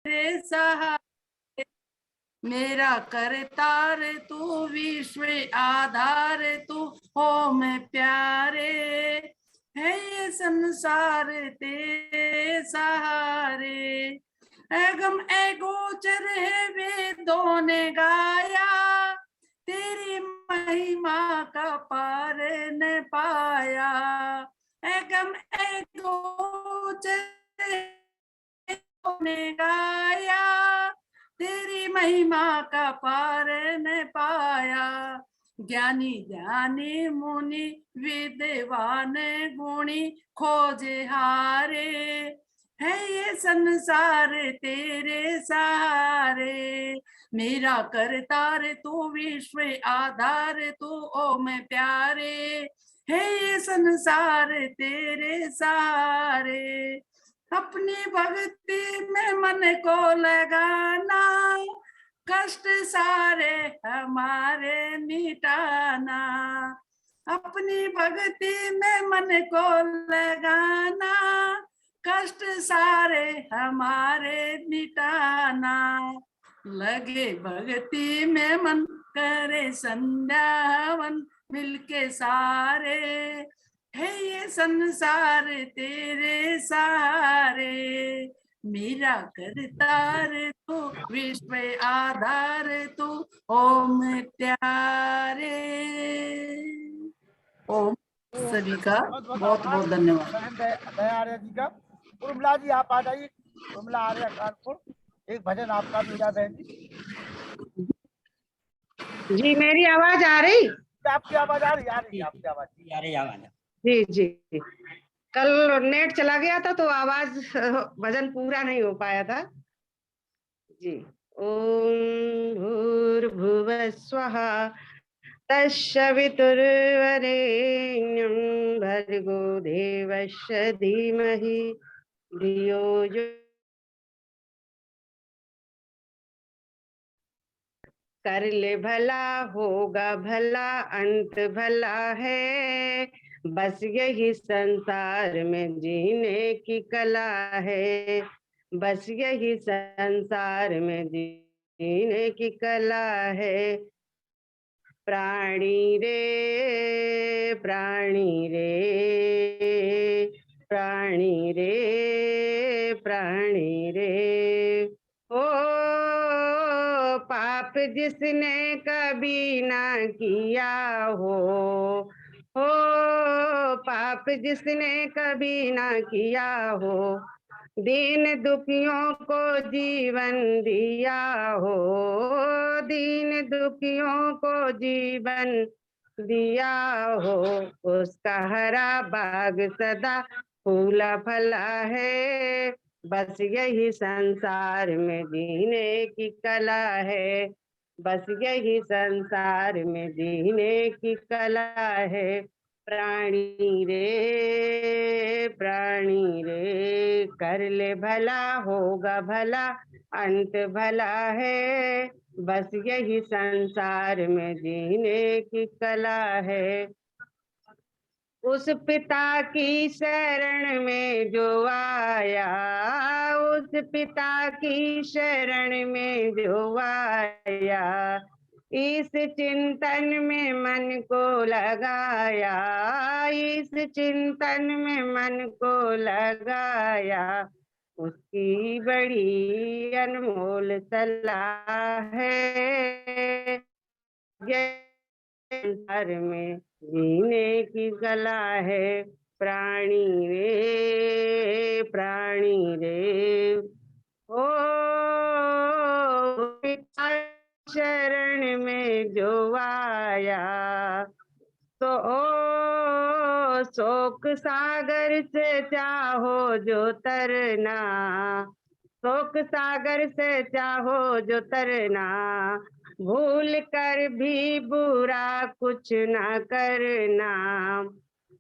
तेरे सहारे, मेरा करतार तू, विश्व आधार तू, हो मैं प्यारे, है ये संसार तेरे सहारे। ऐ गम ऐ गोचर है वेदों ने गाया, तेरी महिमा का पार न पाया। ऐ गम ऐ गोचर ने गाया, तेरी महिमा का पार न पाया। ज्ञानी ज्ञानी मुनि विद्वान गुणी खोजे हारे, है ये संसार तेरे सहारे। मेरा करतार तू, विश्व आधार तू, ओ मैं प्यारे, है ये संसार तेरे सहारे। अपनी भक्ति में मन को लगाना, कष्ट सारे हमारे मिटाना। अपनी भक्ति में मन को लगाना, कष्ट सारे हमारे मिटाना। लगे भक्ति में मन, करे संध्या हवन, मिलके सारे, है ये संसार तेरे सहारे। मेरा करतार तू, विश्व आधार तू, ओम प्यारे। ओम। सभी का बहुत बहुत धन्यवाद। बहन दया आर्य जी का। उर्मिला जी आप आ जाइए, उर्मिला आर्य कानपुर, एक भजन आपका भी हो जाए बहन जी। जी मेरी आवाज आ रही? आपकी आवाज आ रही? आ रही आपकी आवाज आ रही आवाज। जी जी। कल नेट चला गया था तो आवाज भजन पूरा नहीं हो पाया था जी। ओम भूर्भुवः स्वः तत्सवितुर्वरेण्यं भर्गो देवस्य धीमहि धियो यो कर ले भला होगा भला, अंत भला है, बस यही संसार में जीने की कला है, बस यही संसार में जीने की कला है। प्राणी रे प्राणी रे प्राणी रे प्राणी रे, ओ पाप जिसने कभी ना किया हो पाप जिसने कभी ना किया हो, दीन दुखियों को जीवन दिया हो, दीन दुखियों को जीवन दिया हो, उसका हरा बाग सदा फूला फला है, बस यही संसार में जीने की कला है, बस यही संसार में जीने की कला है। प्राणी रे कर ले भला होगा भला, अंत भला है, बस यही संसार में जीने की कला है। उस पिता की शरण में जो आया, उस पिता की शरण में जो आया, इस चिंतन में मन को लगाया, इस चिंतन में मन को लगाया, उसकी बड़ी अनमोल सलाह है, संसार में जीने की कला है। प्राणी रे ओ शरण में जो आया, तो ओ शोक सागर से चाहो जो तरना, शोक सागर से चाहो जो तरना, भूल कर भी बुरा कुछ ना करना,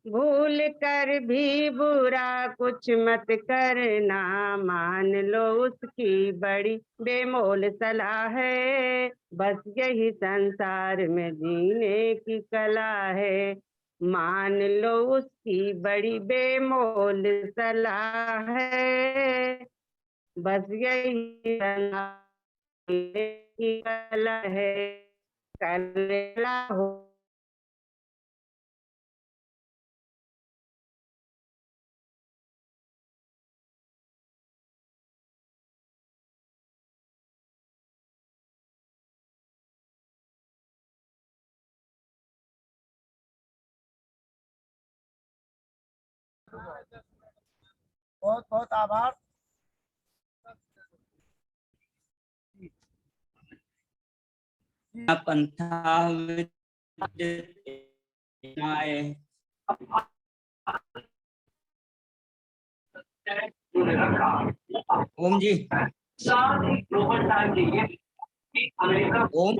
भूल कर भी बुरा कुछ मत करना, मान लो उसकी बड़ी बेमोल सलाह है, बस यही संसार में जीने की कला है, मान लो उसकी बड़ी बेमोल सलाह है, बस यही कल है कलेला हो। बहुत बहुत आभार। पंथा विद्यमाय ओम जी। ओम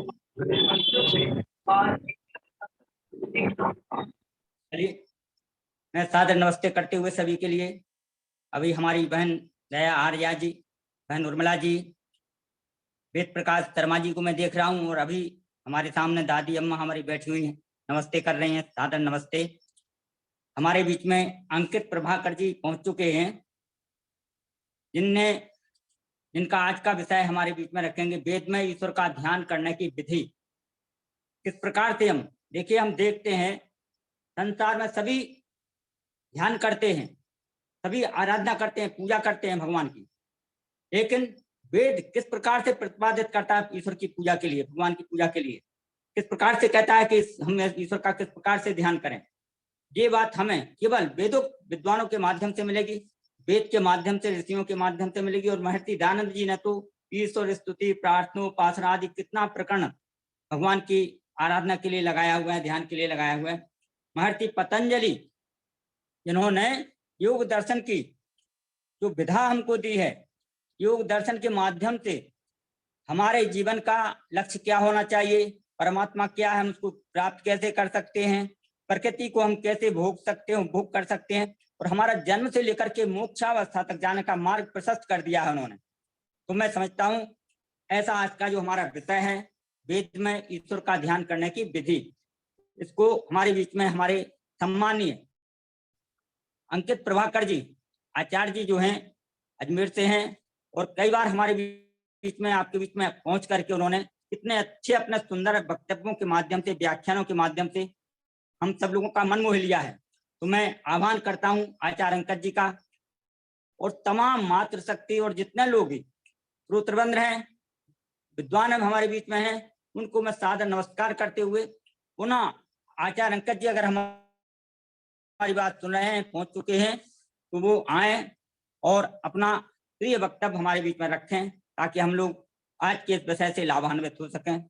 चलिए, मैं सादर नमस्ते करते हुए सभी के लिए, अभी हमारी बहन दया आर्या जी, बहन उर्मिला जी, वेद प्रकाश शर्मा जी को मैं देख रहा हूँ, और अभी हमारे सामने दादी अम्मा हमारी बैठी हुई हैं, नमस्ते कर रही हैं, सादर नमस्ते। हमारे बीच में अंकित प्रभाकर जी पहुंच चुके हैं, जिनका आज का विषय हमारे बीच में रखेंगे, वेद में ईश्वर का ध्यान करने की विधि। किस प्रकार से हम देखिए, हम देखते हैं संसार में सभी ध्यान करते हैं, सभी आराधना करते हैं, पूजा करते हैं भगवान की, लेकिन वेद किस प्रकार से प्रतिपादित करता है ईश्वर की पूजा के लिए, भगवान की पूजा के लिए, किस प्रकार से कहता है कि हम ईश्वर का किस प्रकार से ध्यान करें। ये बात हमें केवल वेदों विद्वानों के माध्यम से मिलेगी, वेद के माध्यम से, ऋषियों के माध्यम से मिलेगी। और महर्षि दयानंद जी ने तो ईश्वर स्तुति, प्रार्थना, उपासना आदि कितना प्रकरण भगवान की आराधना के लिए लगाया हुआ है, ध्यान के लिए लगाया हुआ है। महर्षि पतंजलि, जिन्होंने योग दर्शन की जो विधा हमको दी है, योग दर्शन के माध्यम से हमारे जीवन का लक्ष्य क्या होना चाहिए, परमात्मा क्या है, हम उसको प्राप्त कैसे कर सकते हैं, प्रकृति को हम कैसे भोग सकते हैं, भोग कर सकते हैं, और हमारा जन्म से लेकर के मोक्षावस्था तक जाने का मार्ग प्रशस्त कर दिया है उन्होंने। तो मैं समझता हूं ऐसा आज का जो हमारा विषय है, वेद में ईश्वर का ध्यान करने की विधि, इसको हमारे बीच में हमारे सम्मानीय अंकित प्रभाकर जी आचार्य जी जो हैं अजमेर से हैं, और कई बार हमारे बीच में, आपके बीच में पहुंच करके उन्होंने कितने अच्छे अपने सुंदर वक्तव्यों के माध्यम से, व्याख्यानों के माध्यम से हम सब लोगों का मन मोह लिया है। तो मैं आह्वान करता हूं आचार्य अंकित जी का, और तमाम मातृशक्ति और जितने लोग भी श्रोत्रबंद हैं, विद्वान हमारे बीच में हैं, उनको मैं सादर नमस्कार करते हुए पुनः आचार्य अंकित जी अगर हमारी बात सुन रहे हैं, पहुंच चुके हैं, तो वो आए और अपना प्रिय वक्तव्य हमारे बीच में रखें, ताकि हम लोग आज के इस विषय से लाभान्वित हो सकें।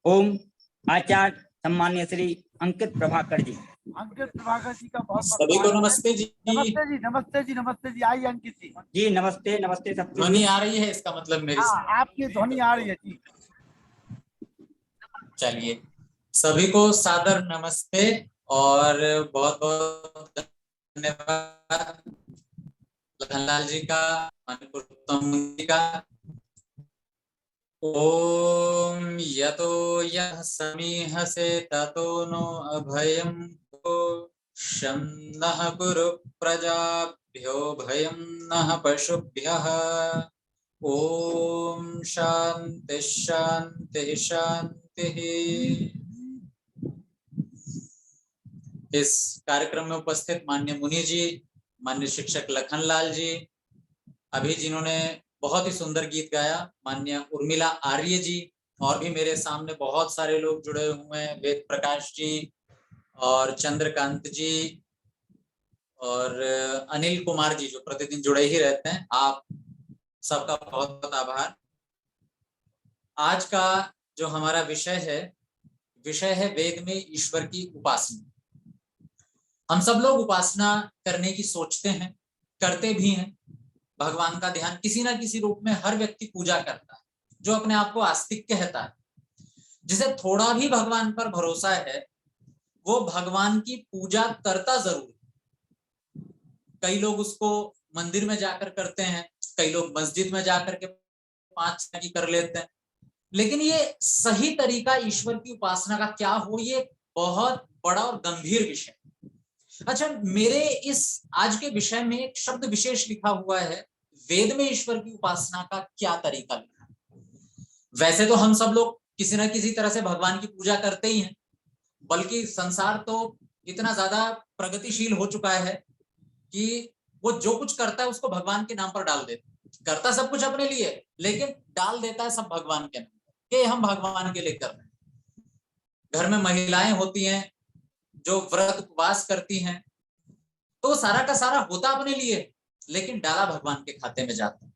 ओम। आचार्य सम्मान्य श्री अंकित प्रभाकर जी। अंकित प्रभाकर जी का बहुत सभी को नमस्ते जी। नमस्ते जी, नमस्ते जी, नमस्ते जी। आइए अंकित जी। जी नमस्ते, नमस्ते सबको। ध्वनि आ रही है, इसका मतलब मेरी? हाँ, आपकी ध्वनि आ रही है जी। चलिए, सभी को सादर नमस्ते और बहुत बहुत धन्यवाद लखनलाल जी का, मणिपुरुषोत्तम जी का। ओम यतो यः समीहसे ततो नो अभयं भो, शं नः कुरु प्रजाभ्यो भयं नः पशुभ्यः। ओम शांति शांति शांति। इस कार्यक्रम में उपस्थित माननीय मुनि जी, माननीय शिक्षक लखनलाल जी, अभी जिन्होंने बहुत ही सुंदर गीत गाया, माननीय उर्मिला आर्य जी, और भी मेरे सामने बहुत सारे लोग जुड़े हुए हैं, वेद प्रकाश जी और चंद्रकांत जी और अनिल कुमार जी, जो प्रतिदिन जुड़े ही रहते हैं। आप सबका बहुत बहुत आभार। आज का जो हमारा विषय है वेद में ईश्वर की उपासना। हम सब लोग उपासना करने की सोचते हैं, करते भी हैं। भगवान का ध्यान किसी ना किसी रूप में हर व्यक्ति पूजा करता है, जो अपने आप को आस्तिक कहता है। जिसे थोड़ा भी भगवान पर भरोसा है, वो भगवान की पूजा करता जरूर है। कई लोग उसको मंदिर में जाकर करते हैं, कई लोग मस्जिद में जाकर के 5 की कर लेते हैं, लेकिन ये सही तरीका ईश्वर की उपासना का क्या हो, ये बहुत बड़ा और गंभीर विषय। अच्छा, मेरे इस आज के विषय में एक शब्द विशेष लिखा हुआ है, वेद में ईश्वर की उपासना का क्या तरीका लिखा है। वैसे तो हम सब लोग किसी न किसी तरह से भगवान की पूजा करते ही हैं, बल्कि संसार तो इतना ज्यादा प्रगतिशील हो चुका है कि वो जो कुछ करता है उसको भगवान के नाम पर डाल देता है। करता सब कुछ अपने लिए, लेकिन डाल देता है सब भगवान के नाम पर कि हम भगवान के लिए कर रहे हैं। घर में महिलाएं होती हैं जो व्रत उपवास करती हैं, तो सारा का सारा होता अपने लिए, लेकिन डाला भगवान के खाते में जाता है।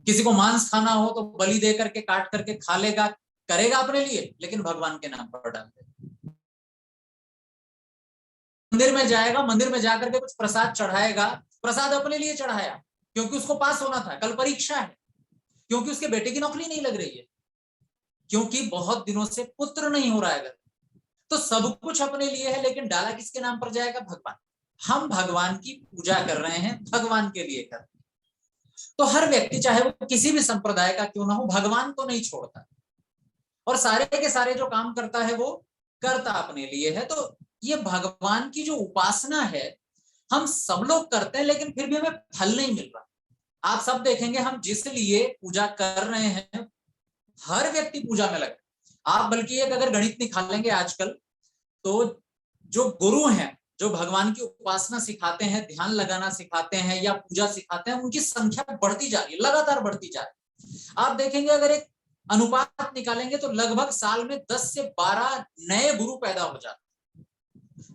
किसी को मांस खाना हो तो बलि दे करके काट करके खा लेगा, करेगा अपने लिए, लेकिन भगवान के नाम पर डाल देगा। मंदिर में जाएगा, मंदिर में जाकर के कुछ प्रसाद चढ़ाएगा, प्रसाद अपने लिए चढ़ाया क्योंकि उसको पास होना था, कल परीक्षा है, क्योंकि उसके बेटे की नौकरी नहीं लग रही है, क्योंकि बहुत दिनों से पुत्र नहीं हो रहा है। तो सब कुछ अपने लिए है, लेकिन डाला किसके नाम पर जाएगा? भगवान। हम भगवान की पूजा कर रहे हैं, भगवान के लिए कर रहे हैं। तो हर व्यक्ति चाहे वो किसी भी संप्रदाय का क्यों ना हो, भगवान को नहीं छोड़ता, और सारे के सारे जो काम करता है वो करता अपने लिए है। तो ये भगवान की जो उपासना है हम सब लोग करते हैं, लेकिन फिर भी हमें फल नहीं मिल रहा। आप सब देखेंगे हम जिस लिए पूजा कर रहे हैं, हर व्यक्ति पूजा में लगे। आप बल्कि एक अगर गणित निकालेंगे आजकल, तो जो गुरु हैं जो भगवान की उपासना सिखाते हैं, ध्यान लगाना सिखाते हैं या पूजा सिखाते हैं, उनकी संख्या बढ़ती जा रही है, लगातार बढ़ती जा रही है। आप देखेंगे अगर एक अनुपात निकालेंगे तो लगभग साल में 10 से 12 नए गुरु पैदा हो जाते हैं,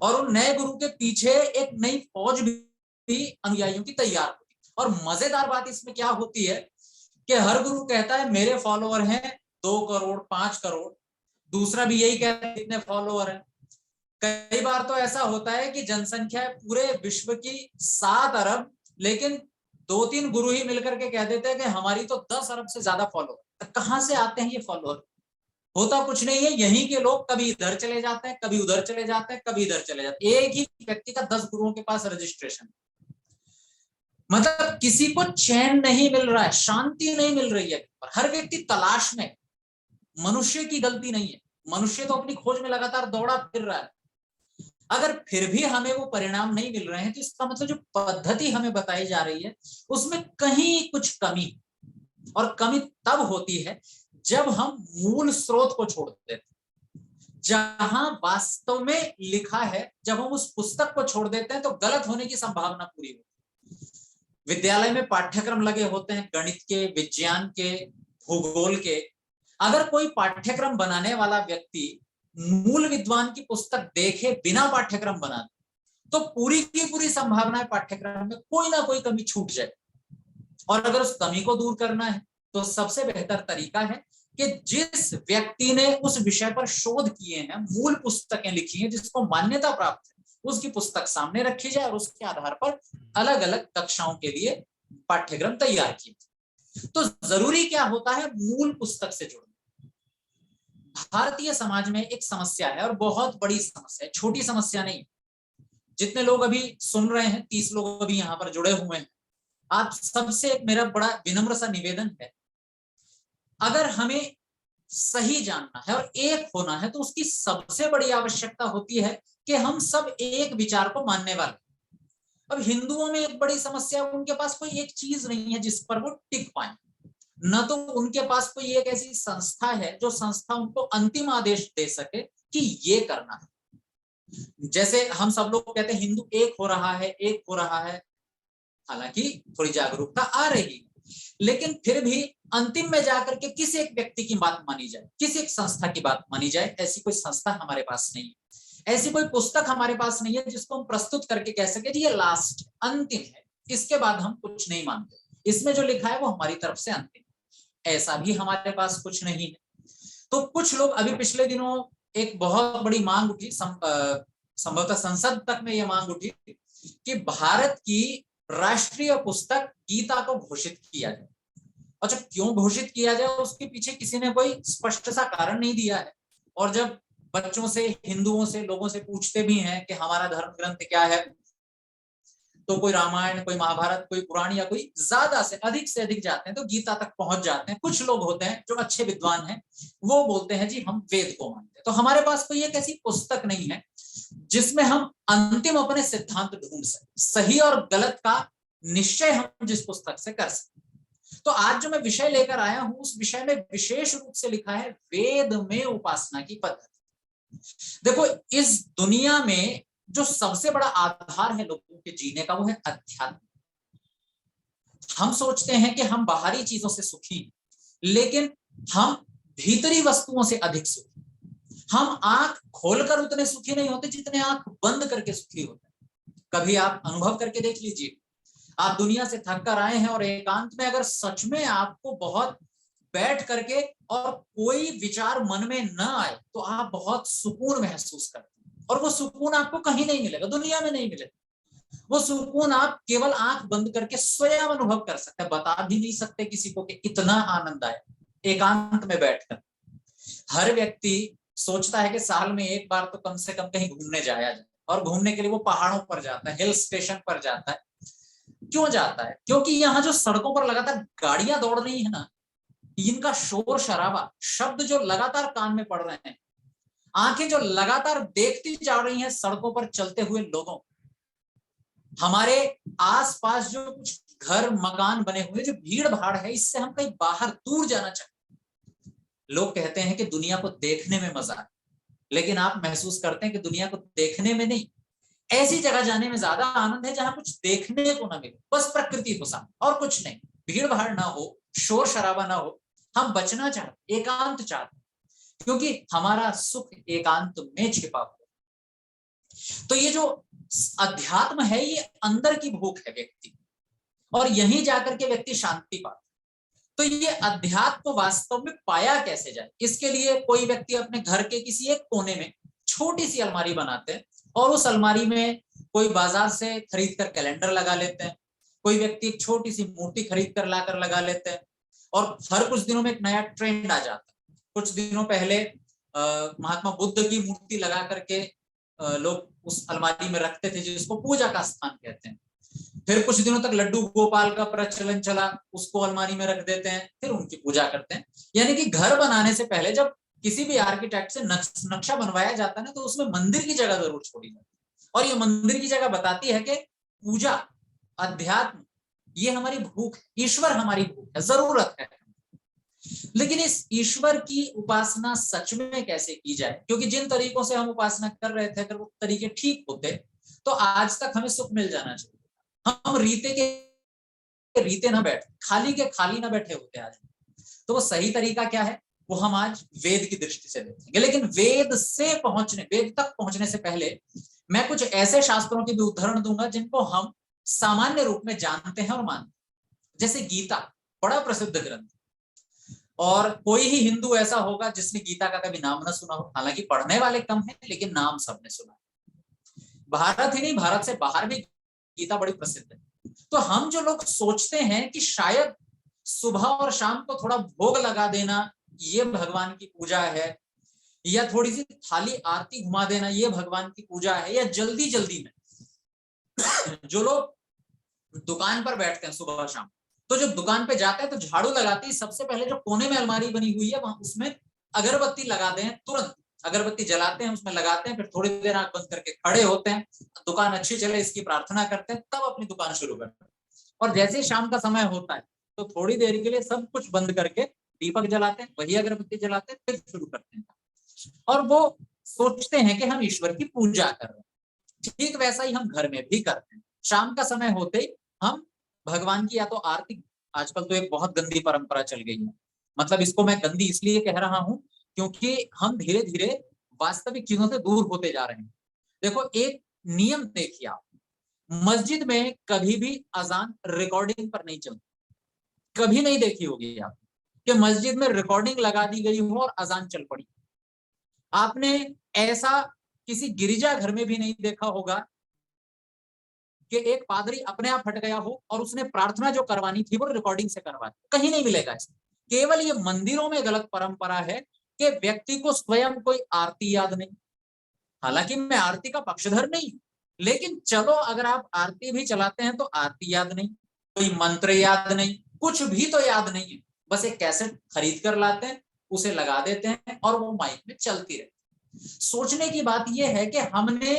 और उन नए गुरु के पीछे एक नई फौज भी अनुयायियों की तैयार होती है। और मजेदार बात इसमें क्या होती है कि हर गुरु कहता है मेरे फॉलोअर हैं 2 करोड़ 5 करोड़, दूसरा भी यही कहता है कितने फॉलोअर हैं। कई बार तो ऐसा होता है कि जनसंख्या पूरे विश्व की 7 अरब, लेकिन 2-3 गुरु ही मिलकर के कह देते हैं कि हमारी तो 10 अरब से ज्यादा फॉलोअर। कहां से आते हैं ये फॉलोअर? होता कुछ नहीं है, यहीं के लोग कभी इधर चले जाते हैं, कभी उधर चले जाते हैं, कभी इधर चले जाते हैं। एक ही व्यक्ति का 10 गुरुओं के पास रजिस्ट्रेशन। मतलब किसी को चैन नहीं मिल रहा है, शांति नहीं मिल रही है, हर व्यक्ति तलाश में। मनुष्य की गलती नहीं है, मनुष्य तो अपनी खोज में लगातार दौड़ा फिर रहा है। अगर फिर भी हमें वो परिणाम नहीं मिल रहे हैं, तो इसका मतलब जो पद्धति हमें बताई जा रही है उसमें कहीं कुछ कमी, और कमी तब होती है जब हम मूल स्रोत को छोड़ देते हैं। जहां वास्तव में लिखा है, जब हम उस पुस्तक को छोड़ देते हैं तो गलत होने की संभावना पूरी होती है। विद्यालय में पाठ्यक्रम लगे होते हैं, गणित के, विज्ञान के, भूगोल के। अगर कोई पाठ्यक्रम बनाने वाला व्यक्ति मूल विद्वान की पुस्तक देखे बिना पाठ्यक्रम बना दे, तो पूरी की पूरी संभावना है पाठ्यक्रम में कोई ना कोई कमी छूट जाए। और अगर उस कमी को दूर करना है तो सबसे बेहतर तरीका है कि जिस व्यक्ति ने उस विषय पर शोध किए हैं, मूल पुस्तकें लिखी हैं, जिसको मान्यता प्राप्त है, उसकी पुस्तक सामने रखी जाए और उसके आधार पर अलग अलग कक्षाओं के लिए पाठ्यक्रम तैयार किए। तो जरूरी क्या होता है? मूल पुस्तक से जुड़ना। भारतीय समाज में एक समस्या है, और बहुत बड़ी समस्या है, छोटी समस्या नहीं। जितने लोग अभी सुन रहे हैं, 30 लोग अभी यहाँ पर जुड़े हुए हैं, आप सबसे मेरा बड़ा विनम्र सा निवेदन है, अगर हमें सही जानना है और एक होना है, तो उसकी सबसे बड़ी आवश्यकता होती है कि हम सब एक विचार को मानने वाले। अब हिंदुओं में एक बड़ी समस्या, उनके पास कोई एक चीज नहीं है जिस पर वो टिक पाए, न तो उनके पास कोई एक ऐसी संस्था है जो संस्था उनको अंतिम आदेश दे सके कि ये करना है। जैसे हम सब लोग कहते हैं हिंदू एक हो रहा है, एक हो रहा है, हालांकि थोड़ी जागरूकता आ रही है, लेकिन फिर भी अंतिम में जाकर के किसी एक व्यक्ति की बात मानी जाए, किसी एक संस्था की बात मानी जाए, ऐसी कोई संस्था हमारे पास नहीं है। ऐसी कोई पुस्तक हमारे पास नहीं है जिसको हम प्रस्तुत करके कह सके ये लास्ट अंतिम है, इसके बाद हम कुछ नहीं मानते, इसमें जो लिखा है वो हमारी तरफ से अंतिम। ऐसा भी हमारे पास कुछ नहीं है। तो कुछ लोग, अभी पिछले दिनों एक बहुत बड़ी मांग उठी, संभवतः संसद तक में यह मांग उठी कि भारत की राष्ट्रीय पुस्तक गीता को घोषित किया जाए। अच्छा, क्यों घोषित किया जाए उसके पीछे किसी ने कोई स्पष्ट सा कारण नहीं दिया है। और जब बच्चों से, हिंदुओं से, लोगों से पूछते भी हैं कि हमारा धर्म ग्रंथ क्या है, तो कोई रामायण, कोई महाभारत, कोई पुराण, या कोई ज्यादा से अधिक जाते हैं तो गीता तक पहुंच जाते हैं। कुछ लोग होते हैं जो अच्छे विद्वान हैं, वो बोलते हैं जी हम वेद को मानते हैं। तो हमारे पास कोई एक ऐसी पुस्तक नहीं है जिसमें हम अंतिम अपने सिद्धांत ढूंढ सके, सही और गलत का निश्चय हम जिस पुस्तक से कर सकते। तो आज जो मैं विषय लेकर आया हूं उस विषय में विशेष रूप से लिखा है वेद में उपासना की पद्धति। देखो, इस दुनिया में जो सबसे बड़ा आधार है लोगों के जीने का वो है अध्यात्म। हम सोचते हैं कि हम बाहरी चीजों से सुखी हैं, लेकिन हम भीतरी वस्तुओं से अधिक सुखी। हम आंख खोलकर उतने सुखी नहीं होते जितने आंख बंद करके सुखी होते हैं। कभी आप अनुभव करके देख लीजिए, आप दुनिया से थक कर आए हैं और एकांत में अगर सच में आपको बहुत बैठ करके और कोई विचार मन में न आए तो आप बहुत सुकून महसूस करते हैं। और वो सुकून आपको कहीं नहीं मिलेगा, दुनिया में नहीं मिलेगा। वो सुकून आप केवल आंख बंद करके स्वयं अनुभव कर सकते हैं। बता भी नहीं सकते किसी को कि इतना आनंद आए एकांत में बैठकर। हर व्यक्ति सोचता है कि साल में एक बार तो कम से कम कहीं घूमने जाया जाए, और घूमने के लिए वो पहाड़ों पर जाता है, हिल स्टेशन पर जाता है। क्यों जाता है? क्योंकि यहाँ जो सड़कों पर लगातार गाड़ियां दौड़ रही है ना, इनका शोर शराबा, शब्द जो लगातार कान में पड़ रहे हैं, आंखें जो लगातार देखती जा रही हैं सड़कों पर चलते हुए लोगों, हमारे आसपास जो कुछ घर मकान बने हुए, जो भीड़ भाड़ है, इससे हम कहीं बाहर दूर जाना चाहते हैं। लोग कहते हैं कि दुनिया को देखने में मजा है, लेकिन आप महसूस करते हैं कि दुनिया को देखने में नहीं, ऐसी जगह जाने में ज्यादा आनंद है जहां कुछ देखने को ना मिले, बस प्रकृति को साथ और कुछ नहीं, भीड़ भाड़ ना हो, शोर शराबा ना हो। हम बचना चाहते, एकांत चाहते, क्योंकि हमारा सुख एकांत में छिपा हुआ। तो ये जो अध्यात्म है, ये अंदर की भूख है व्यक्ति, और यहीं जाकर के व्यक्ति शांति पाता। तो ये अध्यात्म वास्तव में पाया कैसे जाए, इसके लिए कोई व्यक्ति अपने घर के किसी एक कोने में छोटी सी अलमारी बनाते हैं, और उस अलमारी में कोई बाजार से खरीद कर कैलेंडर लगा लेते हैं, कोई व्यक्ति एक छोटी सी मूर्ति खरीद कर लाकर लगा लेते हैं, और हर कुछ दिनों में एक नया ट्रेंड आ जाता है। कुछ दिनों पहले महात्मा बुद्ध की मूर्ति लगा करके लोग उस अलमारी में रखते थे, जिसको पूजा का स्थान कहते हैं। फिर कुछ दिनों तक लड्डू गोपाल का प्रचलन चला, उसको अलमारी में रख देते हैं, फिर उनकी पूजा करते हैं। यानी कि घर बनाने से पहले जब किसी भी आर्किटेक्ट से नक्शा बनवाया जाता है ना, तो उसमें मंदिर की जगह जरूर छोड़ी जाती है, और ये मंदिर की जगह बताती है कि पूजा, अध्यात्म, ये हमारी भूख है, ईश्वर हमारी भूख है, जरूरत है। लेकिन इस ईश्वर की उपासना सच में कैसे की जाए, क्योंकि जिन तरीकों से हम उपासना कर रहे थे, अगर वो तरीके ठीक होते तो आज तक हमें सुख मिल जाना चाहिए। हम रीते के रीते ना बैठे, खाली के खाली ना बैठे होते आज। तो वो सही तरीका क्या है, वो हम आज वेद की दृष्टि से देखेंगे। लेकिन वेद तक पहुंचने से पहले मैं कुछ ऐसे शास्त्रों की भी उदाहरण दूंगा जिनको हम सामान्य रूप में जानते हैं और मानते हैं। जैसे गीता, बड़ा प्रसिद्ध ग्रंथ, और कोई ही हिंदू ऐसा होगा जिसने गीता का कभी नाम न सुना हो। हालांकि पढ़ने वाले कम हैं, लेकिन नाम सबने सुना है। भारत ही नहीं, भारत से बाहर भी गीता बड़ी प्रसिद्ध है। तो हम जो लोग सोचते हैं कि शायद सुबह और शाम को थोड़ा भोग लगा देना ये भगवान की पूजा है, या थोड़ी सी थाली आरती घुमा देना ये भगवान की पूजा है, या जल्दी जल्दी में जो लोग दुकान पर बैठते हैं सुबह शाम, तो जो दुकान पे जाते हैं तो झाड़ू लगाते ही सबसे पहले जो कोने में अलमारी बनी हुई है वहां उसमें अगरबत्ती लगा दें, तुरंत अगरबत्ती जलाते हैं, उसमें लगाते हैं, फिर थोड़ी देर आंख बंद करके खड़े होते हैं, दुकान अच्छी चले इसकी प्रार्थना करते हैं, तब अपनी दुकान शुरू करते हैं। और जैसे ही शाम का समय होता है तो थोड़ी देर के लिए सब कुछ बंद करके दीपक जलाते हैं, वही अगरबत्ती जलाते हैं, फिर शुरू करते हैं। और वो सोचते हैं कि हम ईश्वर की पूजा कर रहे हैं। ठीक वैसा ही हम घर में भी करते हैं। शाम का समय होते ही हम भगवान की या तो आरती, आजकल तो एक बहुत गंदी परंपरा चल गई है, मतलब इसको मैं गंदी इसलिए कह रहा हूं क्योंकि हम धीरे धीरे वास्तविक चीजों से दूर होते जा रहे हैं। देखो, एक नियम देखिए आप, मस्जिद में कभी भी अजान रिकॉर्डिंग पर नहीं चलती। कभी नहीं देखी होगी आप कि मस्जिद में रिकॉर्डिंग लगा दी गई हो और अजान चल पड़ी। आपने ऐसा किसी गिरिजा घर में भी नहीं देखा होगा कि एक पादरी अपने आप हट गया हो और उसने प्रार्थना जो करवानी थी वो रिकॉर्डिंग से करवा दी। कहीं नहीं मिलेगा ऐसा। केवल ये मंदिरों में गलत परंपरा है कि व्यक्ति को स्वयं कोई आरती याद नहीं। हालांकि मैं आरती का पक्षधर नहीं, लेकिन चलो अगर आप आरती भी चलाते हैं तो आरती याद नहीं, कोई मंत्र याद नहीं, कुछ भी तो याद नहीं है। बस एक कैसेट खरीद कर लाते हैं, उसे लगा देते हैं और वो माइक में चलती रहती है। सोचने की बात यह है कि हमने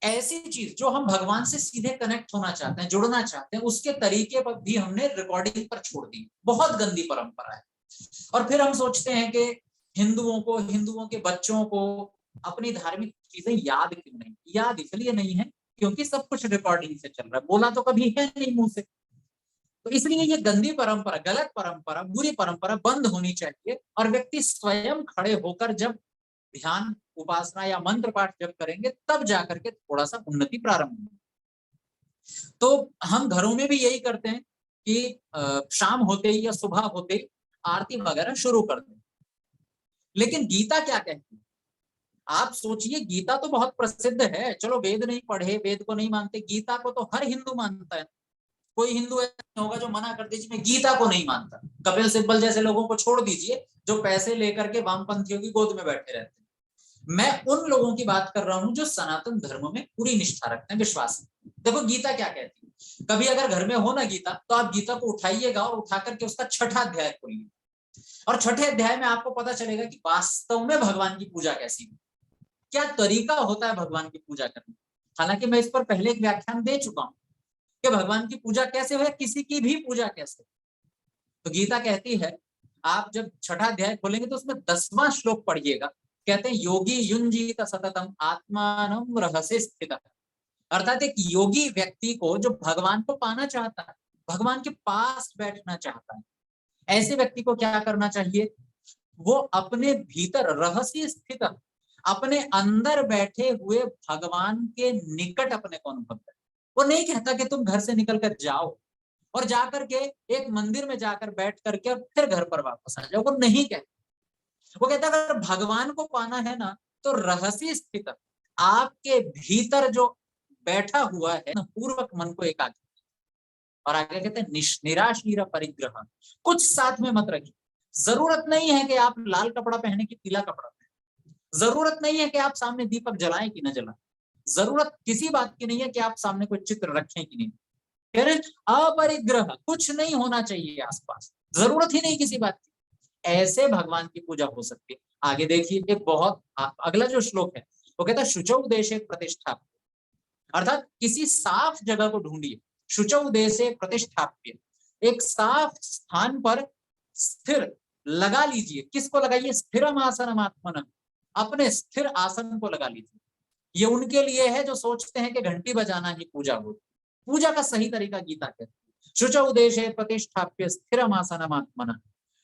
ऐसी चीज जो हम भगवान से सीधे कनेक्ट होना चाहते हैं, जुड़ना चाहते हैं, उसके तरीके पर भी हमने रिकॉर्डिंग पर छोड़ दी। बहुत गंदी परंपरा है। और फिर हम सोचते हैं कि हिंदुओं के बच्चों को अपनी धार्मिक चीजें याद क्यों नहीं? याद इसलिए नहीं है क्योंकि सब कुछ रिकॉर्डिंग से चल रहा है, बोला तो कभी है नहीं मुंह से। तो इसलिए ये गंदी परंपरा, गलत परंपरा, बुरी परंपरा बंद होनी चाहिए। और व्यक्ति स्वयं खड़े होकर जब ध्यान, उपासना या मंत्र पाठ जब करेंगे तब जाकर के थोड़ा सा उन्नति प्रारंभ होगी। तो हम घरों में भी यही करते हैं कि शाम होते ही या सुबह होते ही आरती वगैरह शुरू कर दें। लेकिन गीता क्या कहती है? आप सोचिए, गीता तो बहुत प्रसिद्ध है, चलो वेद नहीं पढ़े, वेद को नहीं मानते, गीता को तो हर हिंदू मानता है। कोई हिंदू ऐसा होगा जो मना कर दीजिए मैं गीता को नहीं मानता। कपिल सिब्बल जैसे लोगों को छोड़ दीजिए जो पैसे लेकर के वामपंथियों की गोद में बैठे रहते हैं। मैं उन लोगों की बात कर रहा हूं जो सनातन धर्म में पूरी निष्ठा रखते हैं, विश्वास। देखो गीता क्या कहती है, कभी अगर घर में हो ना गीता, तो आप गीता को उठाइएगा और उठा करके उसका 6ठा अध्याय खोलिए, और 6ठे अध्याय में आपको पता चलेगा कि वास्तव में भगवान की पूजा कैसी है, क्या तरीका होता है भगवान की पूजा करने। हालांकि मैं इस पर पहले एक व्याख्यान दे चुका हूं कि भगवान की पूजा कैसे हो, किसी की भी पूजा कैसे। तो गीता कहती है, आप जब 6ठा अध्याय खोलेंगे तो उसमें 10वां श्लोक पढ़िएगा। कहते हैं योगी युंजीत सततम आत्मानं रहस्य स्थितः। अर्थात एक योगी व्यक्ति को जो भगवान को पाना चाहता है, भगवान के पास बैठना चाहता है, ऐसे व्यक्ति को क्या करना चाहिए? वो अपने भीतर रहस्य स्थित, अपने अंदर बैठे हुए भगवान के निकट अपने को अनुभव करे। वो नहीं कहता कि तुम घर से निकल कर जाओ और जाकर के एक मंदिर में जाकर बैठ करके और फिर घर पर वापस आ जाओ, वो नहीं कहता। वो कहता अगर भगवान को पाना है ना, तो रहस्य स्थित आपके भीतर जो बैठा हुआ है ना, पूर्वक मन को एकाग्र। और आगे कहते हैं निराशीर परिग्रह, कुछ साथ में मत रखिए। जरूरत नहीं है कि आप लाल कपड़ा पहने कि पीला कपड़ा पहने, जरूरत नहीं है कि आप सामने दीपक जलाएं कि न जलाएं, जरूरत किसी बात की नहीं है कि आप सामने कोई चित्र रखें कि नहीं। कह रहे अपरिग्रह, कुछ नहीं होना चाहिए आसपास, जरूरत ही नहीं किसी बात की। ऐसे भगवान की पूजा हो सकती है। आगे देखिए, एक बहुत अगला जो श्लोक है वो कहता है शुचौ देशे प्रतिष्ठाप्य, अर्थात किसी साफ जगह को ढूंढिए। शुचौ देशे प्रतिष्ठाप्य, एक साफ स्थान पर स्थिर लगा लीजिए। किसको लगाइए? स्थिरम आसनम आत्मन, अपने स्थिर आसन को लगा लीजिए। ये उनके लिए है जो सोचते हैं कि घंटी बजाना ही पूजा हो। पूजा का सही तरीका गीता कहती है शुचौ देशे प्रतिष्ठाप्य स्थिरम आसनम आत्मन,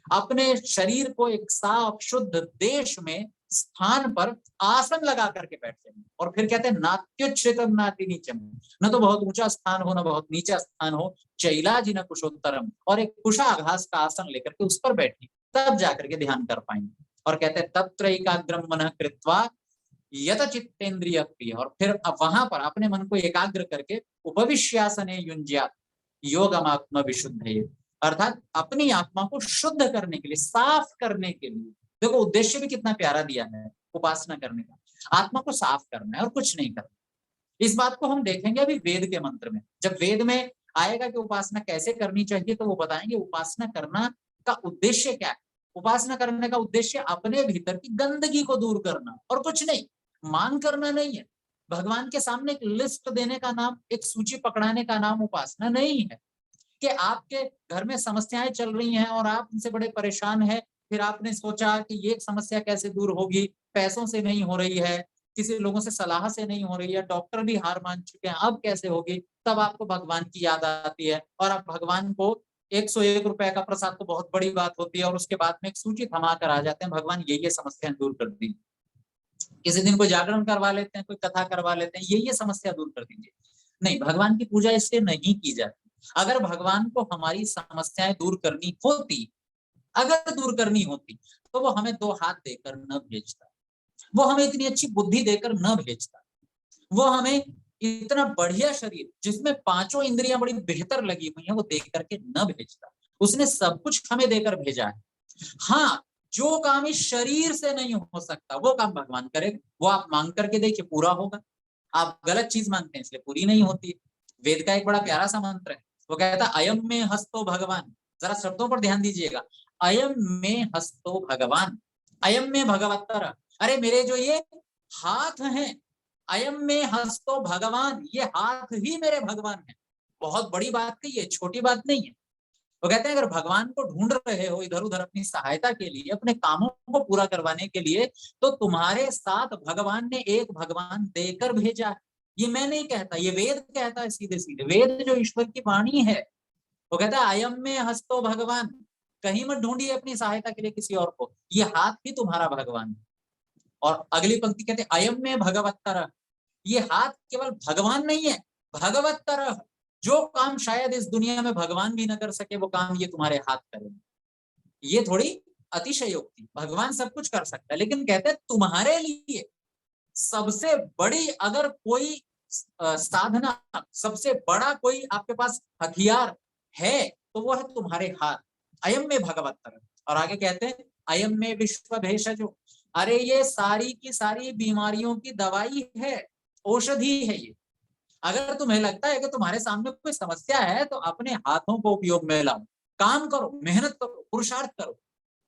अपने शरीर को एक साफ शुद्ध देश में स्थान पर आसन लगा करके बैठ जाएंगे। और फिर कहते हैं नात्युच्छ्रितम नाति नीचम, न तो बहुत ऊंचा स्थान हो न बहुत नीचा स्थान हो, चैलाजी न कुशोत्तरम, और एक कुशाघास का आसन लेकर के उस पर बैठिए, तब जाकर के ध्यान कर पाएंगे। और कहते हैं तत्र एकाग्रम मनः कृत्वा यत चित्तेन्द्रिय प्रिय, और फिर अब वहां पर अपने मन को एकाग्र करके उपविश्यासने युंज्यात् योगमात्म विशुद्धये, अर्थात अपनी आत्मा को शुद्ध करने के लिए, साफ करने के लिए। देखो उद्देश्य भी कितना प्यारा दिया है उपासना करने का, आत्मा को साफ करना है और कुछ नहीं करना। इस बात को हम देखेंगे अभी वेद के मंत्र में। जब वेद में आएगा कि उपासना कैसे करनी चाहिए, तो वो बताएंगे उपासना करना का उद्देश्य क्या है। उपासना करने का उद्देश्य अपने भीतर की गंदगी को दूर करना और कुछ नहीं, मान करना नहीं है। भगवान के सामने एक लिस्ट देने का नाम, एक सूची पकड़ाने का नाम उपासना नहीं है। कि आपके घर में समस्याएं चल रही हैं और आप उनसे बड़े परेशान हैं, फिर आपने सोचा कि ये समस्या कैसे दूर होगी, पैसों से नहीं हो रही है, किसी लोगों से सलाह से नहीं हो रही है, डॉक्टर भी हार मान चुके हैं, अब कैसे होगी। तब आपको भगवान की याद आती है और आप भगवान को 101 रुपए का प्रसाद तो बहुत बड़ी बात होती है, और उसके बाद में एक सूची थमा कर आ जाते हैं, भगवान ये समस्याएं दूर कर दी। किसी दिन कोई जागरण करवा लेते हैं, कोई कथा करवा लेते हैं, ये समस्या दूर कर दीजिए। नहीं, भगवान की पूजा इससे नहीं की जाती। अगर भगवान को हमारी समस्याएं दूर करनी होती, अगर दूर करनी होती, तो वो हमें 2 हाथ देकर न भेजता, वो हमें इतनी अच्छी बुद्धि देकर न भेजता, वो हमें इतना बढ़िया शरीर जिसमें 5 इंद्रियां बड़ी बेहतर लगी हुई हैं वो देख करके न भेजता। उसने सब कुछ हमें देकर भेजा है। हाँ, जो काम इस शरीर से नहीं हो सकता वो काम भगवान करेगा। वो आप मांग करके देखिए, पूरा होगा। आप गलत चीज मांगते हैं इसलिए पूरी नहीं होती। वेद का एक बड़ा प्यारा सा मंत्र है, वो कहता है अयम में हस्तो भगवान। जरा शब्दों पर ध्यान दीजिएगा, अयम में हस्तो भगवान, अयम में भगवत्तर। अरे मेरे जो ये हाथ हैं, अयम में हस्तो भगवान, ये हाथ ही मेरे भगवान है। बहुत बड़ी बात कही है, छोटी बात नहीं है। वो कहते हैं अगर भगवान को ढूंढ रहे हो इधर उधर अपनी सहायता के लिए, अपने कामों को पूरा करवाने के लिए, तो तुम्हारे साथ भगवान ने एक भगवान देकर भेजा है। ये मैं नहीं कहता, ये वेद कहता है सीधे सीधे, वेद जो ईश्वर की वाणी है। वो कहता है अयम में हस्तो भगवान, कहीं मत ढूंढिए अपनी सहायता के लिए किसी और को, ये हाथ ही तुम्हारा भगवान है। और अगली पंक्ति कहते हैं अयम में भगवत्तर, ये हाथ केवल भगवान नहीं है, भगवत्तर, जो काम शायद इस दुनिया में भगवान भी न कर सके वो काम ये तुम्हारे हाथ करेंगे। ये थोड़ी अतिशयोक्ति, भगवान सब कुछ कर सकता है, लेकिन कहते हैं तुम्हारे लिए सबसे बड़ी अगर कोई साधना, सबसे बड़ा कोई आपके पास हथियार है तो वो है तुम्हारे हाथ। अयम में भगवत्तर। और आगे कहते हैं अयम में विश्व भेषजो, अरे ये सारी की सारी बीमारियों की दवाई है, औषधि है ये। अगर तुम्हें लगता है कि तुम्हारे सामने कोई समस्या है तो अपने हाथों को उपयोग में लाओ, काम करो, मेहनत करो, पुरुषार्थ करो।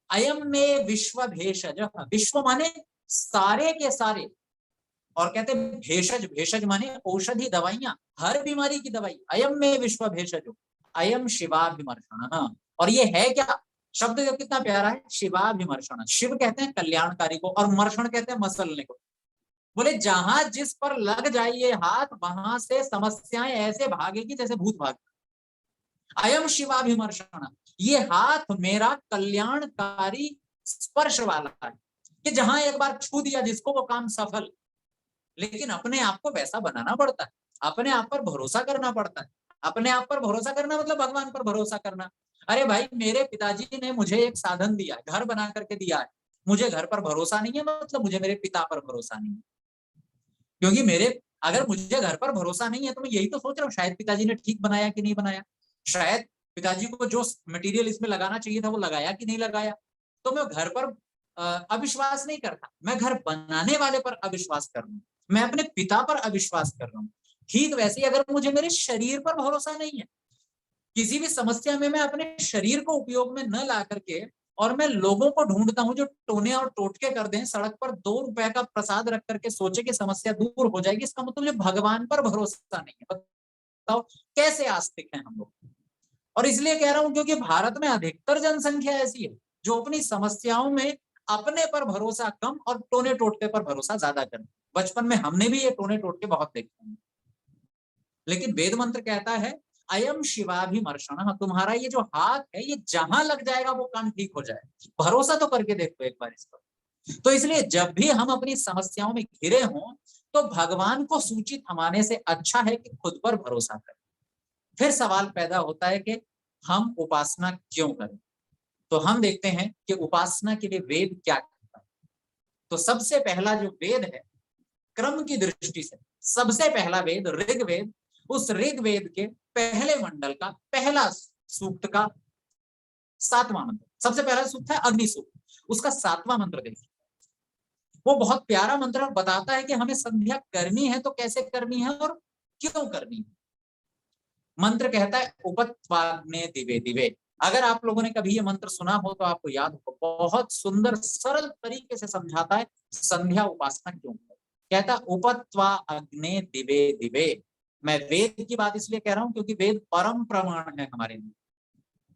अयम में विश्व भेषज, विश्व माने सारे के सारे, और कहते हैं भेषज, भेषज माने औषधि, दवाइयां, हर बीमारी की दवाई। अयम में विश्व भेषजो अयम शिवाभिमर्शण। और ये है क्या शब्द, जो कितना प्यारा है, शिवाभिमर्शण। शिव कहते हैं कल्याणकारी को और मर्षण कहते हैं मसलने को। बोले जहां जिस पर लग जाए ये हाथ, वहां से समस्याएं ऐसे भागेगी जैसे भूत भाग। अयम शिवाभिमर्शण, ये हाथ मेरा कल्याणकारी स्पर्श वाला है कि जहां एक बार छू दिया जिसको वो काम सफल। लेकिन अपने आप को वैसा बनाना पड़ता है, अपने आप पर भरोसा करना पड़ता है। अपने आप पर भरोसा करना मतलब भगवान पर भरोसा करना। अरे भाई मेरे पिताजी ने मुझे एक साधन दिया, घर बना करके दिया है, मुझे घर पर भरोसा नहीं है मतलब मुझे मेरे पिता पर भरोसा नहीं है। क्योंकि मेरे अगर मुझे घर पर भरोसा नहीं है तो मैं यही तो सोच रहा हूँ शायद पिताजी ने ठीक बनाया कि नहीं बनाया, शायद पिताजी को जो मटेरियल इसमें लगाना चाहिए था वो लगाया कि नहीं लगाया। तो मैं घर पर अविश्वास नहीं करता, मैं घर बनाने वाले पर अविश्वास कर रहा हूँ, मैं अपने पिता पर अविश्वास कर रहा हूँ। ठीक वैसे ही अगर मुझे मेरे शरीर पर भरोसा नहीं है, किसी भी समस्या में मैं अपने शरीर को उपयोग में न ला करके और मैं लोगों को ढूंढता हूं जो टोने और टोटके कर दें, सड़क पर 2 रुपए का प्रसाद रख करके सोचे कि समस्या दूर हो जाएगी, इसका मतलब मुझे भगवान पर भरोसा नहीं है। बताओ कैसे आस्तिक हैं हम लोग। और इसलिए कह रहा हूं क्योंकि भारत में अधिकतर जनसंख्या ऐसी है जो अपनी समस्याओं में अपने पर भरोसा कम और टोने टोटके पर भरोसा ज्यादा करें। बचपन में हमने भी ये टोने टोटके बहुत देखे हैं। लेकिन वेद मंत्र कहता है अयम शिवाभिमर्शण, तुम्हारा ये जो हाथ है ये जहां लग जाएगा वो काम ठीक हो जाए। भरोसा तो करके देखो एक बार इस पर। तो इसलिए जब भी हम अपनी समस्याओं में घिरे हों तो भगवान को सूचित थमाने से अच्छा है कि खुद पर भरोसा करें। फिर सवाल पैदा होता है कि हम उपासना क्यों करें। तो हम देखते हैं कि उपासना के लिए वेद क्या कहता है। तो सबसे पहला जो वेद है क्रम की दृष्टि से, सबसे पहला वेद ऋग्वेद, उस ऋग्वेद के पहले मंडल का पहला सूक्त का 7वां मंत्र, सबसे पहला सूक्त है अग्नि सूक्त, उसका 7वां मंत्र देखिए। वो बहुत प्यारा मंत्र और बताता है कि हमें संध्या करनी है तो कैसे करनी है और क्यों करनी है। मंत्र कहता है उपत्वाग्ने दिवे दिवे। अगर आप लोगों ने कभी ये मंत्र सुना हो तो आपको याद हो, बहुत सुंदर सरल तरीके से समझाता है संध्या उपासना क्यों। कहता उपत्वा अग्ने दिवे दिवे। मैं वेद की बात इसलिए कह रहा हूं क्योंकि वेद परम प्रमाण है हमारे लिए।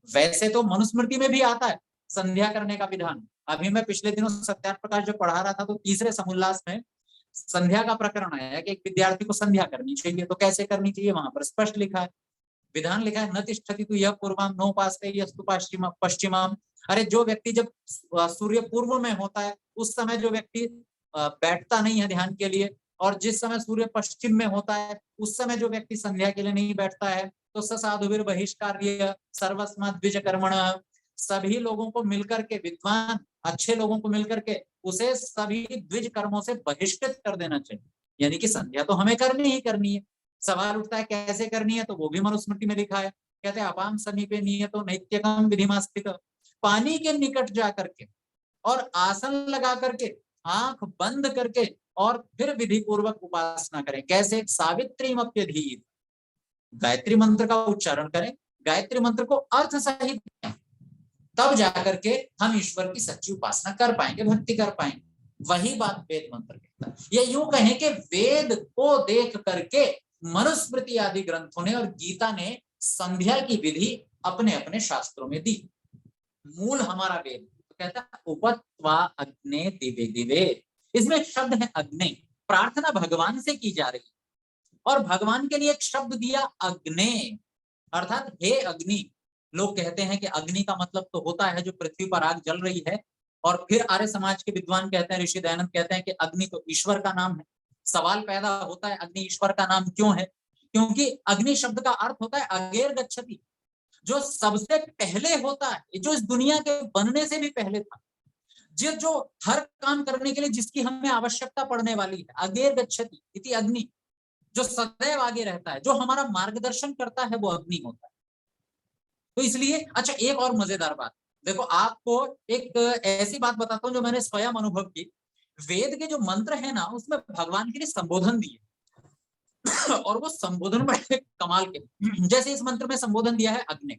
वैसे तो मनुस्मृति में भी आता है संध्या करने का विधान। अभी मैं पिछले दिनों सत्यार्थ प्रकाश जो पढ़ा रहा था तो तीसरे समुल्लास में संध्या का प्रकरण आया कि एक विद्यार्थी को संध्या करनी चाहिए, तो कैसे करनी चाहिए वहां पर स्पष्ट लिखा है, विधान लिखा है न तिष्ठति तु यः पूर्वाम नोपास्ते यस्तु पश्चिमाम। अरे जो व्यक्ति जब सूर्य पूर्व में होता है उस समय जो व्यक्ति बैठता नहीं है ध्यान के लिए, और जिस समय सूर्य पश्चिम में होता है उस समय जो व्यक्ति संध्या के लिए नहीं बैठता है, तो साधुवीर बहिष्कार्य सर्वस्मात् द्विज कर्मण, सभी लोगों को मिलकर के, विद्वान अच्छे लोगों को मिलकर के उसे सभी द्विज कर्मों से बहिष्कृत कर देना चाहिए। यानी कि संध्या तो हमें करनी ही करनी है। सवाल उठता है कैसे करनी है, तो वो भी मनुस्मृति में लिखा है। कहते हैं अपाम समीपे नियतो नैत्यकम विधिमास्थित, पानी के निकट जा करके और आसन लगा करके आंख बंद करके और फिर विधि पूर्वक उपासना करें। कैसे? सावित्रीमप्यधीत, गायत्री मंत्र का उच्चारण करें, गायत्री मंत्र को अर्थ सहित, तब जाकर के हम ईश्वर की सच्ची उपासना कर पाएंगे, भक्ति कर पाएंगे। वही बात वेद मंत्र कहता है। ये यूं कहें कि वेद को देख करके मनुस्मृति आदि ग्रंथों ने और गीता ने संध्या की विधि अपने अपने शास्त्रों में दी। मूल हमारा वेद तो कहता है उपत्वा अग्ने दिवे दिवे, इसमें शब्द है अग्नि, प्रार्थना भगवान से की जा रही और भगवान के लिए एक शब्द दिया अग्ने, अर्थात हे अग्नि। लोग कहते हैं कि अग्नि का मतलब तो होता है जो पृथ्वी पर आग जल रही है, और फिर आर्य समाज के विद्वान कहते हैं, ऋषि दयानंद कहते हैं कि अग्नि तो ईश्वर का नाम है। सवाल पैदा होता है अग्नि ईश्वर का नाम क्यों है? क्योंकि अग्नि शब्द का अर्थ होता है अगेर गच्छति, जो सबसे पहले होता है, जो इस दुनिया के बनने से भी पहले था, जो हर काम करने के लिए जिसकी हमें आवश्यकता पड़ने वाली है, अगेर गच्छति इति अग्नि, जो सदैव आगे रहता है, जो हमारा मार्गदर्शन करता है, वो अग्नि होता है। तो इसलिए अच्छा, एक और मजेदार बात देखो, आपको एक ऐसी बात बताता हूं जो मैंने स्वयं अनुभव की। वेद के जो मंत्र है ना, उसमें भगवान के लिए संबोधन दिए और वो संबोधन बड़े कमाल के, जैसे इस मंत्र में संबोधन दिया है अग्नि।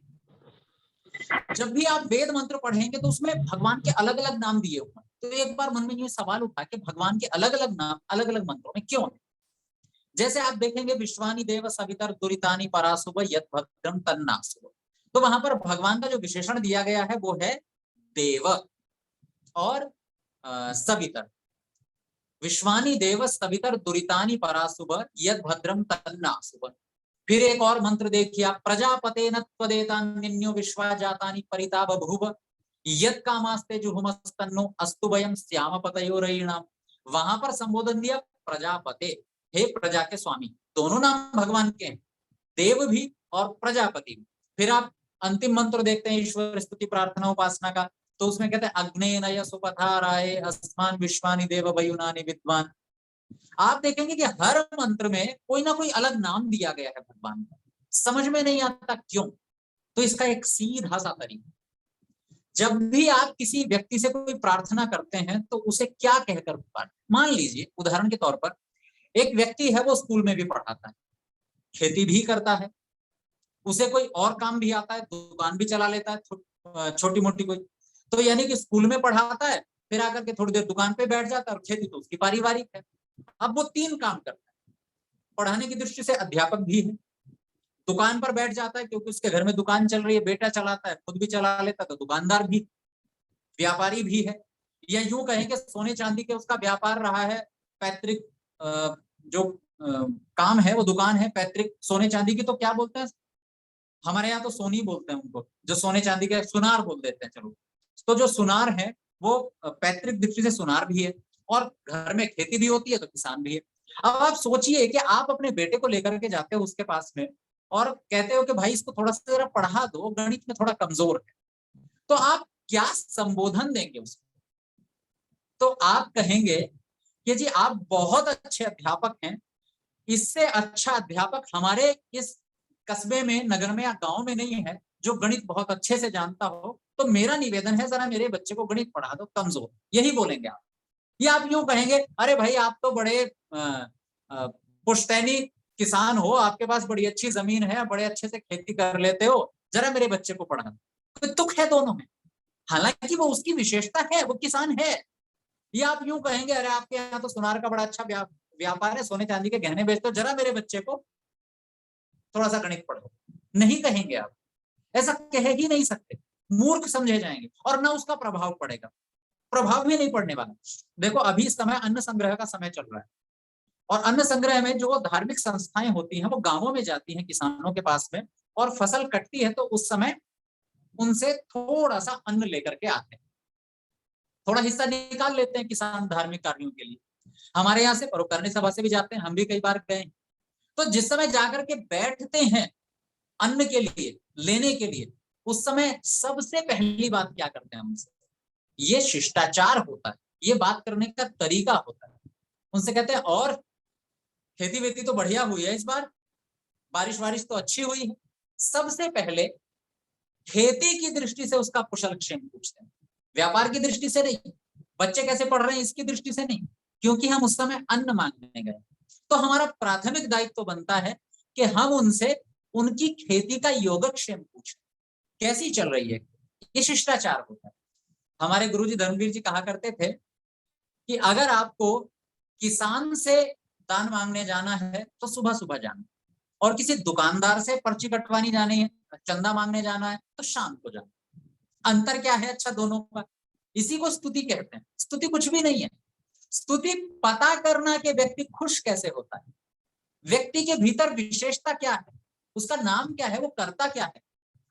जब भी आप वेद मंत्र पढ़ेंगे तो उसमें भगवान के अलग अलग नाम दिए हुए हैं। तो एक बार मन में ये सवाल उठा कि भगवान के अलग अलग नाम अलग अलग मंत्रों में क्यों है? जैसे आप देखेंगे विश्वानि देव सवितर दुरितानि परासुभ यत् भद्रम तन्नासुभ, तो वहां पर भगवान का जो विशेषण दिया गया है वो है देव और सवितर। विश्वानि देव सवितर दुरितानि परासुभ यत् भद्रम तन्नासुभ। फिर एक और मंत्र देखिए आप, प्रजापतेन त्वदेतान्यो विश्वा जातानि परिता बभूव यत् कामास्ते जुहुमस्तन्नो अस्तु वयं स्याम पतयोरयिणाम। वहां पर संबोधन दिया प्रजापते, हे प्रजा के स्वामी। दोनों नाम भगवान के हैं, देव भी और प्रजापति भी। फिर आप अंतिम मंत्र देखते हैं ईश्वर स्तुति प्रार्थना उपासना का, तो उसमें कहते हैं अग्नेनय सुपथाराय अस्मान् विश्वानि देव वयुनानि विद्वान। आप देखेंगे कि हर मंत्र में कोई ना कोई अलग नाम दिया गया है भगवान का, समझ में नहीं आता क्यों। तो इसका एक सीधा सा तरीका, जब भी आप किसी व्यक्ति से कोई प्रार्थना करते हैं तो उसे क्या कहकर पुकार। मान लीजिए उदाहरण के तौर पर एक व्यक्ति है, वो स्कूल में भी पढ़ाता है, खेती भी करता है, उसे कोई और काम भी आता है, दुकान भी चला लेता है छोटी मोटी कोई, तो यानी कि स्कूल में पढ़ाता है, फिर आकर के थोड़ी देर दुकान पे बैठ जाता है, और खेती तो उसकी पारिवारिक है। अब वो 3 काम करता है। पढ़ाने की दृष्टि से अध्यापक भी है, दुकान पर बैठ जाता है क्योंकि उसके घर में दुकान चल रही है, बेटा चलाता है, खुद भी चला लेता है, तो दुकानदार भी, व्यापारी भी है। या यूं कहें कि सोने चांदी के उसका व्यापार रहा है, पैतृक जो काम है वो दुकान है पैतृक सोने चांदी की, तो क्या बोलते हैं हमारे यहाँ तो सोनी बोलते हैं उनको, जो सोने चांदी के सुनार बोल देते हैं। चलो, तो जो सुनार है वो पैतृक दृष्टि से सुनार भी है, और घर में खेती भी होती है तो किसान भी है। अब आप सोचिए कि आप अपने बेटे को लेकर के जाते हो उसके पास में और कहते हो कि भाई इसको थोड़ा सा जरा पढ़ा दो, गणित में थोड़ा कमजोर है, तो आप क्या संबोधन देंगे उसको? तो आप कहेंगे कि जी आप बहुत अच्छे अध्यापक हैं, इससे अच्छा अध्यापक हमारे इस कस्बे में, नगर में या गांव में नहीं है जो गणित बहुत अच्छे से जानता हो, तो मेरा निवेदन है जरा मेरे बच्चे को गणित पढ़ा दो, कमजोर। यही बोलेंगे आप। या आप यूं कहेंगे, अरे भाई आप तो बड़े पुश्तैनी किसान हो, आपके पास बड़ी अच्छी जमीन है, बड़े अच्छे से खेती कर लेते हो, जरा मेरे बच्चे को पढ़ा दो। तो तुक है दोनों में, हालांकि वो उसकी विशेषता है, वो किसान है। या आप यूं कहेंगे, अरे आपके यहाँ तो सुनार का बड़ा अच्छा व्यापार है, सोने चांदी के गहने बेचते हो, जरा मेरे बच्चे को थोड़ा सा गणित पढ़ो। नहीं कहेंगे आप, ऐसा कह ही नहीं सकते, मूर्ख समझे जाएंगे और ना उसका प्रभाव पड़ेगा, प्रभाव भी नहीं पड़ने वाला। देखो अभी इस समय अन्न संग्रह का समय चल रहा है, और अन्न संग्रह में जो धार्मिक संस्थाएं होती हैं वो गांवों में जाती हैं किसानों के पास में, और फसल कटती है तो उस समय उनसे थोड़ा सा अन्न लेकर के आते हैं, थोड़ा हिस्सा निकाल लेते हैं किसान धार्मिक कार्यों के लिए। हमारे यहाँ से परोपकारी सभा से भी जाते हैं, हम भी कई बार गए। तो जिस समय जाकर के बैठते हैं अन्न के लिए लेने के लिए, उस समय सबसे पहली बात क्या करते हैं हमसे, ये शिष्टाचार होता है, ये बात करने का तरीका होता है। उनसे कहते हैं और खेती वेती तो बढ़िया हुई है इस बार, बारिश वारिश तो अच्छी हुई है। सबसे पहले खेती की दृष्टि से उसका कुशल क्षेम पूछते हैं, व्यापार की दृष्टि से नहीं, बच्चे कैसे पढ़ रहे हैं इसकी दृष्टि से नहीं, क्योंकि हम उस समय अन्न मांगने गए। तो हमारा प्राथमिक दायित्व तो बनता है कि हम उनसे उनकी खेती का योगक्षेम पूछें, कैसी चल रही है। ये शिष्टाचार होता है। हमारे गुरुजी धर्मवीर जी कहा करते थे कि अगर आपको किसान से दान मांगने जाना है तो सुबह सुबह जाना, और किसी दुकानदार से पर्ची कटवानी जानी है, चंदा मांगने जाना है तो शाम को जाना। अंतर क्या है अच्छा दोनों का? इसी को स्तुति कहते हैं। स्तुति कुछ भी नहीं है। स्तुति पता करना कि व्यक्ति खुश कैसे होता है, व्यक्ति के भीतर विशेषता क्या है, उसका नाम क्या है, वो करता क्या है।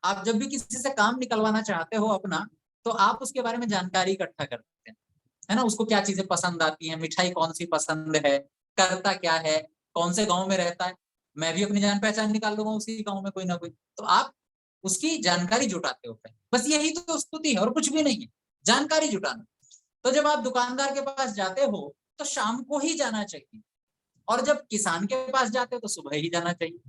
आप जब भी किसी से काम निकलवाना चाहते हो अपना, तो आप उसके बारे में जानकारी इकट्ठा करते हैं, है ना। उसको क्या चीजें पसंद आती हैं, मिठाई कौन सी पसंद है, करता क्या है, कौन से गांव में रहता है। मैं भी अपनी जान पहचान निकाल लूंगा उसी गांव में कोई ना कोई, तो आप उसकी जानकारी जुटाते हो। बस यही तो स्तुति है और कुछ भी नहीं है, जानकारी जुटाना। तो जब आप दुकानदार के पास जाते हो तो शाम को ही जाना चाहिए, और जब किसान के पास जाते हो तो सुबह ही जाना चाहिए,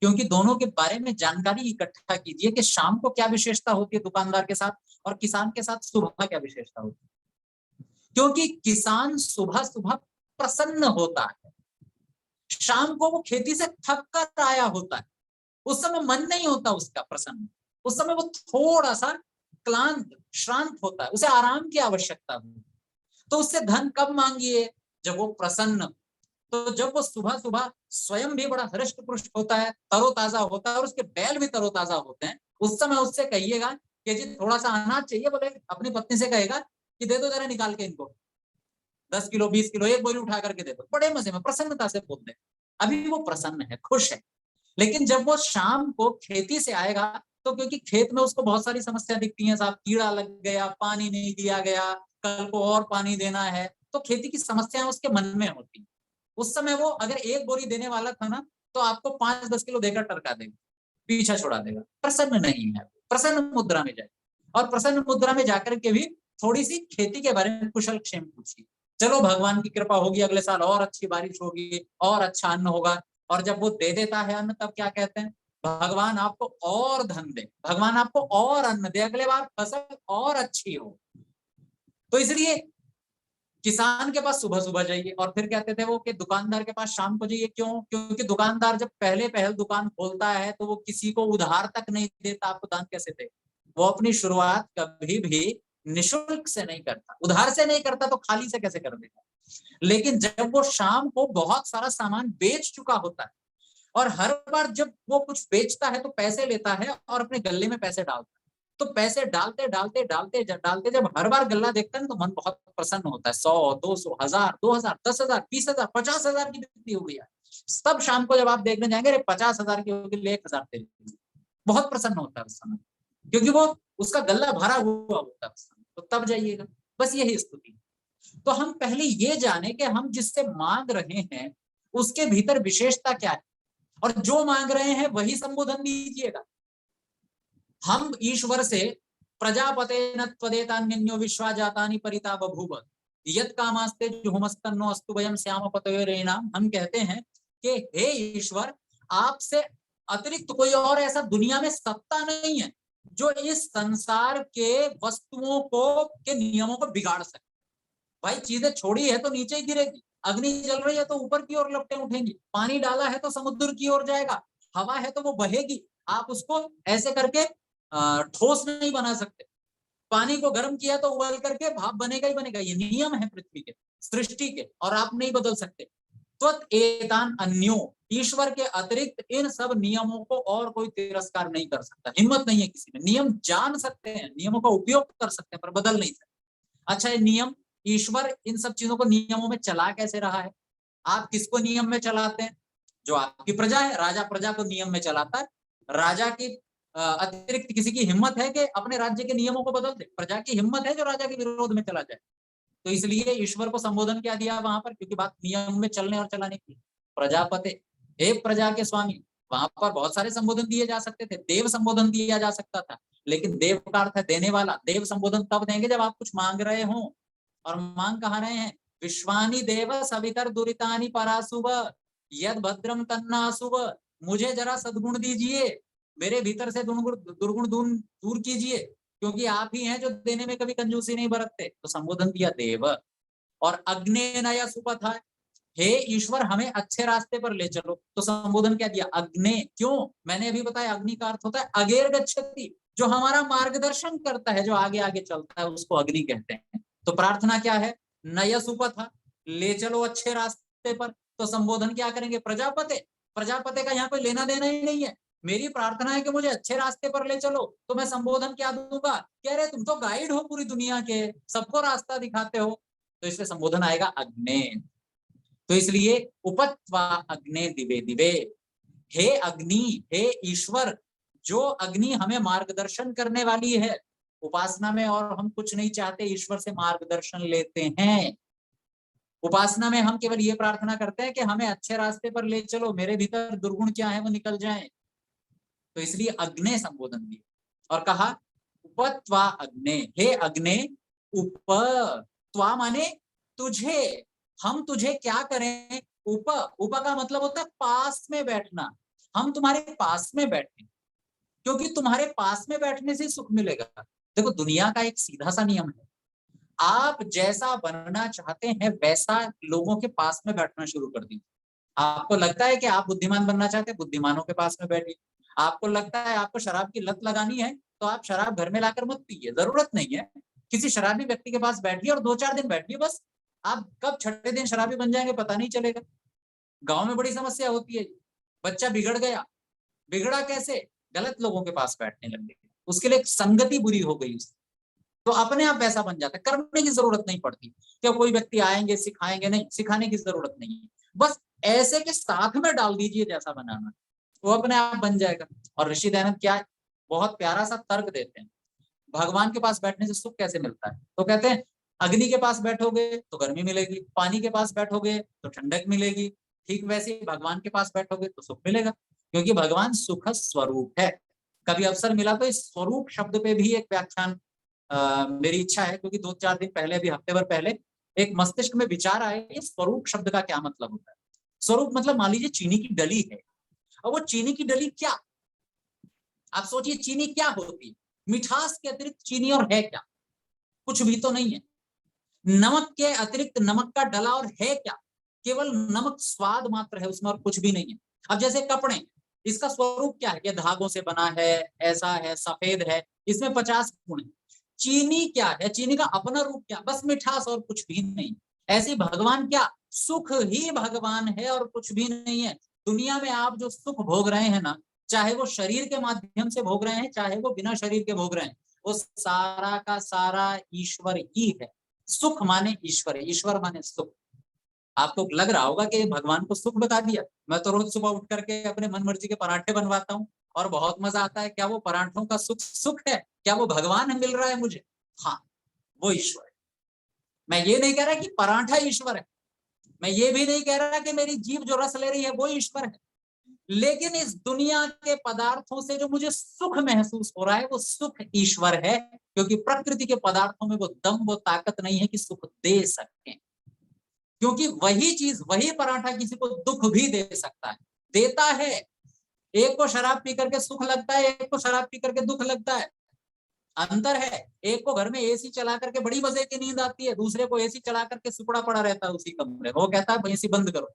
क्योंकि दोनों के बारे में जानकारी इकट्ठा कीजिए कि शाम को क्या विशेषता होती है दुकानदार के साथ, और किसान के साथ सुबह क्या विशेषता होती है। क्योंकि किसान सुबह सुबह प्रसन्न होता है, शाम को वो खेती से थक कर आया होता है, उस समय मन नहीं होता उसका प्रसन्न, उस समय वो थोड़ा सा क्लांत श्रांत होता है, उसे आराम की आवश्यकता होती है। तो उससे धन कब मांगिए? जब वो प्रसन्न। तो जब वो सुबह सुबह स्वयं भी बड़ा हृष्ट पुष्ट होता है, तरोताजा होता है, और उसके बैल भी तरोताजा होते हैं, उस समय उससे कहिएगा कि जी थोड़ा सा अनाज चाहिए, बोले अपनी पत्नी से कहेगा कि दे दो जरा निकाल के इनको 10 किलो 20 किलो एक बोरी उठा करके दे दो, बड़े मजे में प्रसन्नता से बोल दे। अभी वो प्रसन्न है, खुश है। लेकिन जब वो शाम को खेती से आएगा, तो क्योंकि खेत में उसको बहुत सारी समस्या दिखती है, साहब कीड़ा लग गया, पानी नहीं दिया गया, कल को और पानी देना है, तो खेती की समस्याएं उसके मन में होती। उस समय वो अगर एक बोरी देने वाला था ना, तो आपको 5-10 किलो देकर टरका देगा, पीछा छुड़ा देगा। प्रसन्न नहीं है, प्रसन्न मुद्रा में जाए, और प्रसन्न मुद्रा में जाकर के भी थोड़ी सी खेती के बारे में कुशल क्षेम पूछिए। चलो भगवान की कृपा होगी, अगले साल और अच्छी बारिश होगी और अच्छा अन्न होगा। और जब वो दे देता है अन्न, तब क्या कहते हैं? भगवान आपको और धन दे, भगवान आपको और अन्न दे, अगले बार फसल और अच्छी हो। तो इसलिए किसान के पास सुबह सुबह जाइए, और फिर कहते थे वो कि दुकानदार के पास शाम को जाइए। क्यों? क्योंकि दुकानदार जब पहल दुकान खोलता है तो वो किसी को उधार तक नहीं देता, आपको दान कैसे दे? वो अपनी शुरुआत कभी भी निशुल्क से नहीं करता, उधार से नहीं करता, तो खाली से कैसे कर देगा। लेकिन जब वो शाम को बहुत सारा सामान बेच चुका होता है, और हर बार जब वो कुछ बेचता है तो पैसे लेता है और अपने गले में पैसे डालता है, तो पैसे डालते डालते डालते डालते जब हर बार गल्ला देखता है तो मन बहुत प्रसन्न होता है। 100, 200, 1000, 2000, 10,000, 20,000, 50,000 की बिक्री हो गई है। तब शाम को जब आप देखने जाएंगे, अरे 50,000 की होगी, 1,000 तेरी, बहुत प्रसन्न होता है उस समय, क्योंकि वो उसका गल्ला भरा हुआ होता है उस समय। तो तब जाइएगा। बस यही स्तुति। तो हम पहले ये जाने कि हम जिससे मांग रहे हैं उसके भीतर विशेषता क्या है, और जो मांग रहे हैं वही संबोधन दीजिएगा। हम ईश्वर से प्रजापतेन त्वदेतान्यो विश्वा जातानि परिता बभूव यत् कामास्ते जुहुमस्तन्नो अस्तु वयं श्याम पतयोरेणाम। हम कहते हैं कि हे ईश्वर, आपसे अतिरिक्त कोई और ऐसा दुनिया में सत्ता नहीं है जो इस संसार के वस्तुओं को के नियमों को बिगाड़ सके। भाई चीजें छोड़ी है तो नीचे ही गिरेगी, अग्नि जल रही है तो ऊपर की ओर लपटें उठेंगी, पानी डाला है तो समुद्र की ओर जाएगा, हवा है तो वो बहेगी। आप उसको ऐसे करके ठोस नहीं बना सकते। पानी को गर्म किया तो उबाल करके भाप बनेगा ही बनेगा। ये नियम है पृथ्वी के, सृष्टि के, और आप नहीं बदल सकते। त्वत् एतान अन्यो, ईश्वर के अतिरिक्त इन सब नियमों को और कोई तिरस्कार नहीं कर सकता। हिम्मत नहीं है किसी में। नियम जान सकते हैं, नियमों का उपयोग कर सकते हैं, पर बदल नहीं सकते। अच्छा, ये नियम, ईश्वर इन सब चीजों को नियमों में चला कैसे रहा है? आप किसको नियम में चलाते हैं? जो आपकी प्रजा है। राजा प्रजा को नियम में चलाता है। राजा की अतिरिक्त किसी की हिम्मत है कि अपने राज्य के नियमों को बदल दे? प्रजा की हिम्मत है जो राजा के विरोध में चला जाए? तो इसलिए ईश्वर को संबोधन क्या दिया वहां पर? क्योंकि बात नियम में चलने और चलाने की। प्रजापते, एक प्रजा के स्वामी, वहां पर बहुत सारे संबोधन दिए जा सकते थे। देव संबोधन दिया जा सकता था, लेकिन देव का अर्थ है देने वाला। देव संबोधन तब देंगे जब आप कुछ मांग रहे हो, और मांग कहा रहे हैं? विश्वानी देव सवितर दुरितानि परासुव यद भद्रम तन्नासुव। मुझे जरा सद्गुण दीजिए, मेरे भीतर से दुर्गुण दूर कीजिए, क्योंकि आप ही हैं जो देने में कभी कंजूसी नहीं बरतते। तो संबोधन दिया देव। और अग्ने नया सुपथ है, हे ईश्वर हमें अच्छे रास्ते पर ले चलो। तो संबोधन क्या दिया? अग्ने। क्यों? मैंने अभी बताया, अग्नि का अर्थ होता है अगेर गच्छति, जो हमारा मार्गदर्शन करता है, जो आगे आगे चलता है, उसको अग्नि कहते हैं। तो प्रार्थना क्या है? नयस उपथ, ले चलो अच्छे रास्ते पर। तो संबोधन क्या करेंगे? प्रजापते। प्रजापति का यहाँ पे लेना देना ही नहीं है। मेरी प्रार्थना है कि मुझे अच्छे रास्ते पर ले चलो, तो मैं संबोधन क्या दूंगा? कह रहे तुम तो गाइड हो पूरी दुनिया के, सबको रास्ता दिखाते हो। तो इसलिए संबोधन आएगा अग्ने। तो इसलिए उपत्वा अग्ने दिवे दिवे, हे अग्नि, हे ईश्वर, जो अग्नि हमें मार्गदर्शन करने वाली है उपासना में, और हम कुछ नहीं चाहते, ईश्वर से मार्गदर्शन लेते हैं। उपासना में हम केवल ये प्रार्थना करते हैं कि हमें अच्छे रास्ते पर ले चलो, मेरे भीतर दुर्गुण क्या है वो निकल जाए। तो इसलिए अग्ने संबोधन दिया और कहा उपत्वा अग्ने, हे अग्ने, उप, त्वा माने तुझे, हम तुझे क्या करें? उप, उप का मतलब होता है पास में बैठना। हम तुम्हारे पास में बैठे, क्योंकि तुम्हारे पास में बैठने से सुख मिलेगा। देखो दुनिया का एक सीधा सा नियम है, आप जैसा बनना चाहते हैं वैसा लोगों के पास में बैठना शुरू कर दीजिए। आपको लगता है कि आप बुद्धिमान बनना चाहते हैं, बुद्धिमानों के पास में बैठिए। आपको लगता है आपको शराब की लत लगानी है, तो आप शराब घर में लाकर मत पीजिए, जरूरत नहीं है। किसी शराबी व्यक्ति के पास बैठिए और 2-4 दिन बैठिए, बस। आप कब छठे दिन शराबी बन जाएंगे पता नहीं चलेगा। गांव में बड़ी समस्या होती है, बच्चा बिगड़ गया, बिगड़ा कैसे? गलत लोगों के पास बैठने लग गए, उसके लिए संगति बुरी हो गई उसकी, तो अपने आप वैसा बन जाता है। करने की जरूरत नहीं पड़ती, क्या कोई व्यक्ति आएंगे सिखाएंगे? नहीं, सिखाने की जरूरत नहीं है, बस ऐसे के साथ में डाल दीजिए जैसा बनाना, वो अपने आप बन जाएगा। और ऋषि दयानंद क्या बहुत प्यारा सा तर्क देते हैं, भगवान के पास बैठने से सुख कैसे मिलता है? तो कहते हैं अग्नि के पास बैठोगे तो गर्मी मिलेगी, पानी के पास बैठोगे तो ठंडक मिलेगी, ठीक वैसे ही भगवान के पास बैठोगे तो सुख मिलेगा, क्योंकि भगवान सुख स्वरूप है। कभी अवसर मिला तो इस स्वरूप शब्द पे भी एक व्याख्यान मेरी इच्छा है, क्योंकि 2-4 दिन पहले, अभी हफ्ते भर पहले एक मस्तिष्क में विचार आए कि स्वरूप शब्द का क्या मतलब होता है। स्वरूप मतलब मान लीजिए चीनी की डली है, और वो चीनी की डली क्या, आप सोचिए चीनी क्या होती है? मिठास के अतिरिक्त चीनी और है क्या? कुछ भी तो नहीं है। नमक के अतिरिक्त नमक का डला और है क्या? केवल नमक स्वाद मात्र है उसमें और कुछ भी नहीं है। अब जैसे कपड़े, इसका स्वरूप क्या है? ये धागों से बना है, ऐसा है, सफेद है, इसमें 50 गुण है। चीनी क्या है? चीनी का अपना रूप क्या? बस मिठास और कुछ भी नहीं। ऐसे भगवान क्या? सुख ही भगवान है और कुछ भी नहीं है। दुनिया में आप जो सुख भोग रहे हैं ना, चाहे वो शरीर के माध्यम से भोग रहे हैं, चाहे वो बिना शरीर के भोग रहे हैं, वो सारा का सारा ईश्वर ही है। सुख माने ईश्वर है, ईश्वर माने सुख। आपको लग रहा होगा कि भगवान को सुख बता दिया। मैं तो रोज सुबह उठ करके अपने मन मर्जी के पराठे बनवाता हूँ और बहुत मजा आता है। क्या वो पराठों का सुख सुख है? क्या वो भगवान मिल रहा है मुझे? हाँ, वो ईश्वर है। मैं ये नहीं कह रहा कि पराठा ईश्वर है, मैं ये भी नहीं कह रहा कि मेरी जीभ जो रस ले रही है वो ईश्वर है, लेकिन इस दुनिया के पदार्थों से जो मुझे सुख महसूस हो रहा है वो सुख ईश्वर है, क्योंकि प्रकृति के पदार्थों में वो दम, वो ताकत नहीं है कि सुख दे सके। क्योंकि वही चीज, वही पराठा किसी को दुख भी दे सकता है, देता है। एक को शराब पी करके सुख लगता है, एक को शराब पी करके दुख लगता है, अंतर है। एक को घर में एसी चला करके बड़ी मजे की नींद आती है, दूसरे को एसी चला करके सुपड़ा पड़ा रहता है उसी कमरे, वो कहता है एसी बंद करो।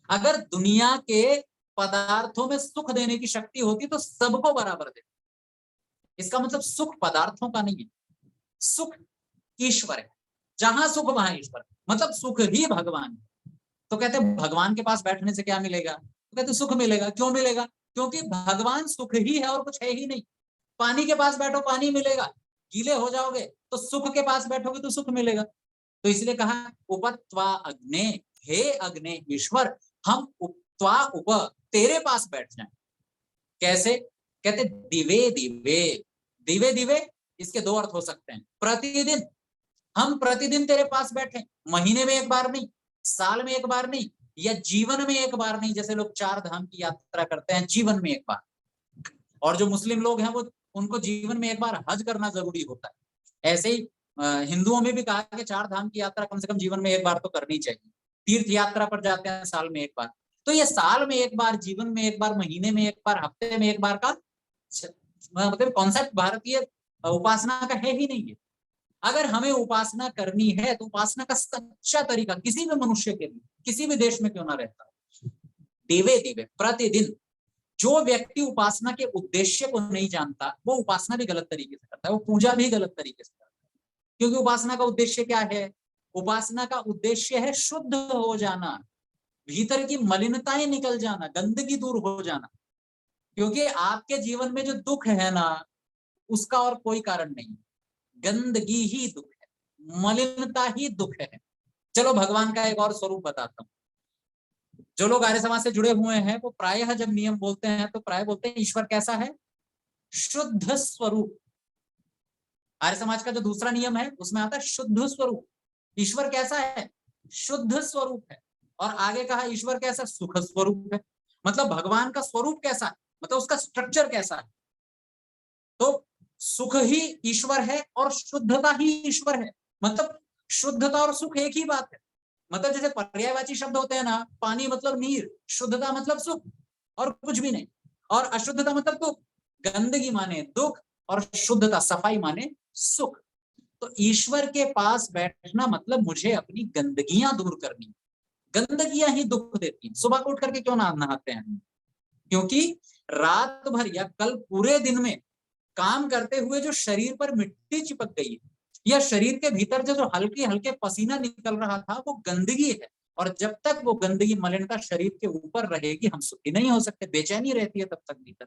अगर दुनिया के पदार्थों में सुख देने की शक्ति होती तो सबको बराबर दे। इसका मतलब सुख पदार्थों का नहीं है, सुख ईश्वर है। जहां सुख वहां ईश्वर, मतलब सुख ही भगवान है। तो कहते हैं भगवान के पास बैठने से क्या मिलेगा? तो कहते सुख मिलेगा। क्यों मिलेगा? क्योंकि भगवान सुख ही है और कुछ है ही नहीं। पानी के पास बैठो पानी मिलेगा, गीले हो जाओगे तो सुख के पास बैठोगे तो सुख मिलेगा। तो इसलिए कहा उपत्वा अग्ने, हे अग्ने ईश्वर, हम उपत्वा उप, तेरे पास बैठ जाएं। कैसे? कहते दिवे दिवे, दिवे दिवे इसके दो अर्थ हो सकते हैं। प्रतिदिन, हम प्रतिदिन तेरे पास बैठे, महीने में एक बार नहीं, साल में एक बार नहीं, या जीवन में एक बार नहीं। जैसे लोग 4 धाम की यात्रा करते हैं जीवन में एक बार, और जो मुस्लिम लोग हैं वो, उनको जीवन में एक बार हज करना जरूरी होता है। ऐसे ही हिंदुओं में भी कहा कि 4 धाम की यात्रा कम से कम जीवन में एक बार तो करनी चाहिए। तीर्थ यात्रा पर जाते हैं साल में एक बार, तो ये साल में एक बार, जीवन में एक बार, महीने में एक बार, हफ्ते में एक बार का मतलब कॉन्सेप्ट भारतीय उपासना का है ही नहीं है। अगर हमें उपासना करनी है तो उपासना का सच्चा तरीका किसी भी मनुष्य के लिए, किसी भी देश में क्यों ना रहता, दिवे दिवे प्रतिदिन। जो व्यक्ति उपासना के उद्देश्य को नहीं जानता वो उपासना भी गलत तरीके से करता है, वो पूजा भी गलत तरीके से करता है। क्योंकि उपासना का उद्देश्य क्या है? उपासना का उद्देश्य है शुद्ध हो जाना, भीतर की मलिनताएं निकल जाना, गंदगी दूर हो जाना। क्योंकि आपके जीवन में जो दुख है ना, उसका और कोई कारण नहीं, गंदगी ही दुख है, मलिनता ही दुख है। चलो भगवान का एक और स्वरूप बताता हूँ। जो लोग आर्य समाज से जुड़े हुए हैं वो प्रायः जब नियम बोलते हैं तो प्राय बोलते हैं ईश्वर कैसा है, शुद्ध स्वरूप। आर्य समाज का जो दूसरा नियम है उसमें आता है शुद्ध स्वरूप। ईश्वर कैसा है, शुद्ध स्वरूप है। और आगे कहा ईश्वर कैसा, सुख स्वरूप है। मतलब भगवान का स्वरूप कैसा है, मतलब उसका स्ट्रक्चर कैसा है। तो सुख ही ईश्वर है और शुद्धता ही ईश्वर है। मतलब शुद्धता और सुख एक ही बात है। मतलब जैसे पर्यायवाची शब्द होते हैं ना, पानी मतलब नीर, शुद्धता मतलब सुख और कुछ भी नहीं, और अशुद्धता मतलब दुख। गंदगी माने दुख और शुद्धता सफाई माने सुख। तो ईश्वर के पास बैठना मतलब मुझे अपनी गंदगियां दूर करनी। गंदगियां ही दुख देती हैं। सुबह को उठ करके क्यों ना नहाते हैं, क्योंकि रात भर या कल पूरे दिन में काम करते हुए जो शरीर पर मिट्टी चिपक गई है या शरीर के भीतर जो हल्के हल्के पसीना निकल रहा था वो गंदगी है। और जब तक वो गंदगी मलिनता शरीर के ऊपर रहेगी हम सुखी नहीं हो सकते। बेचैनी रहती है तब तक भीतर,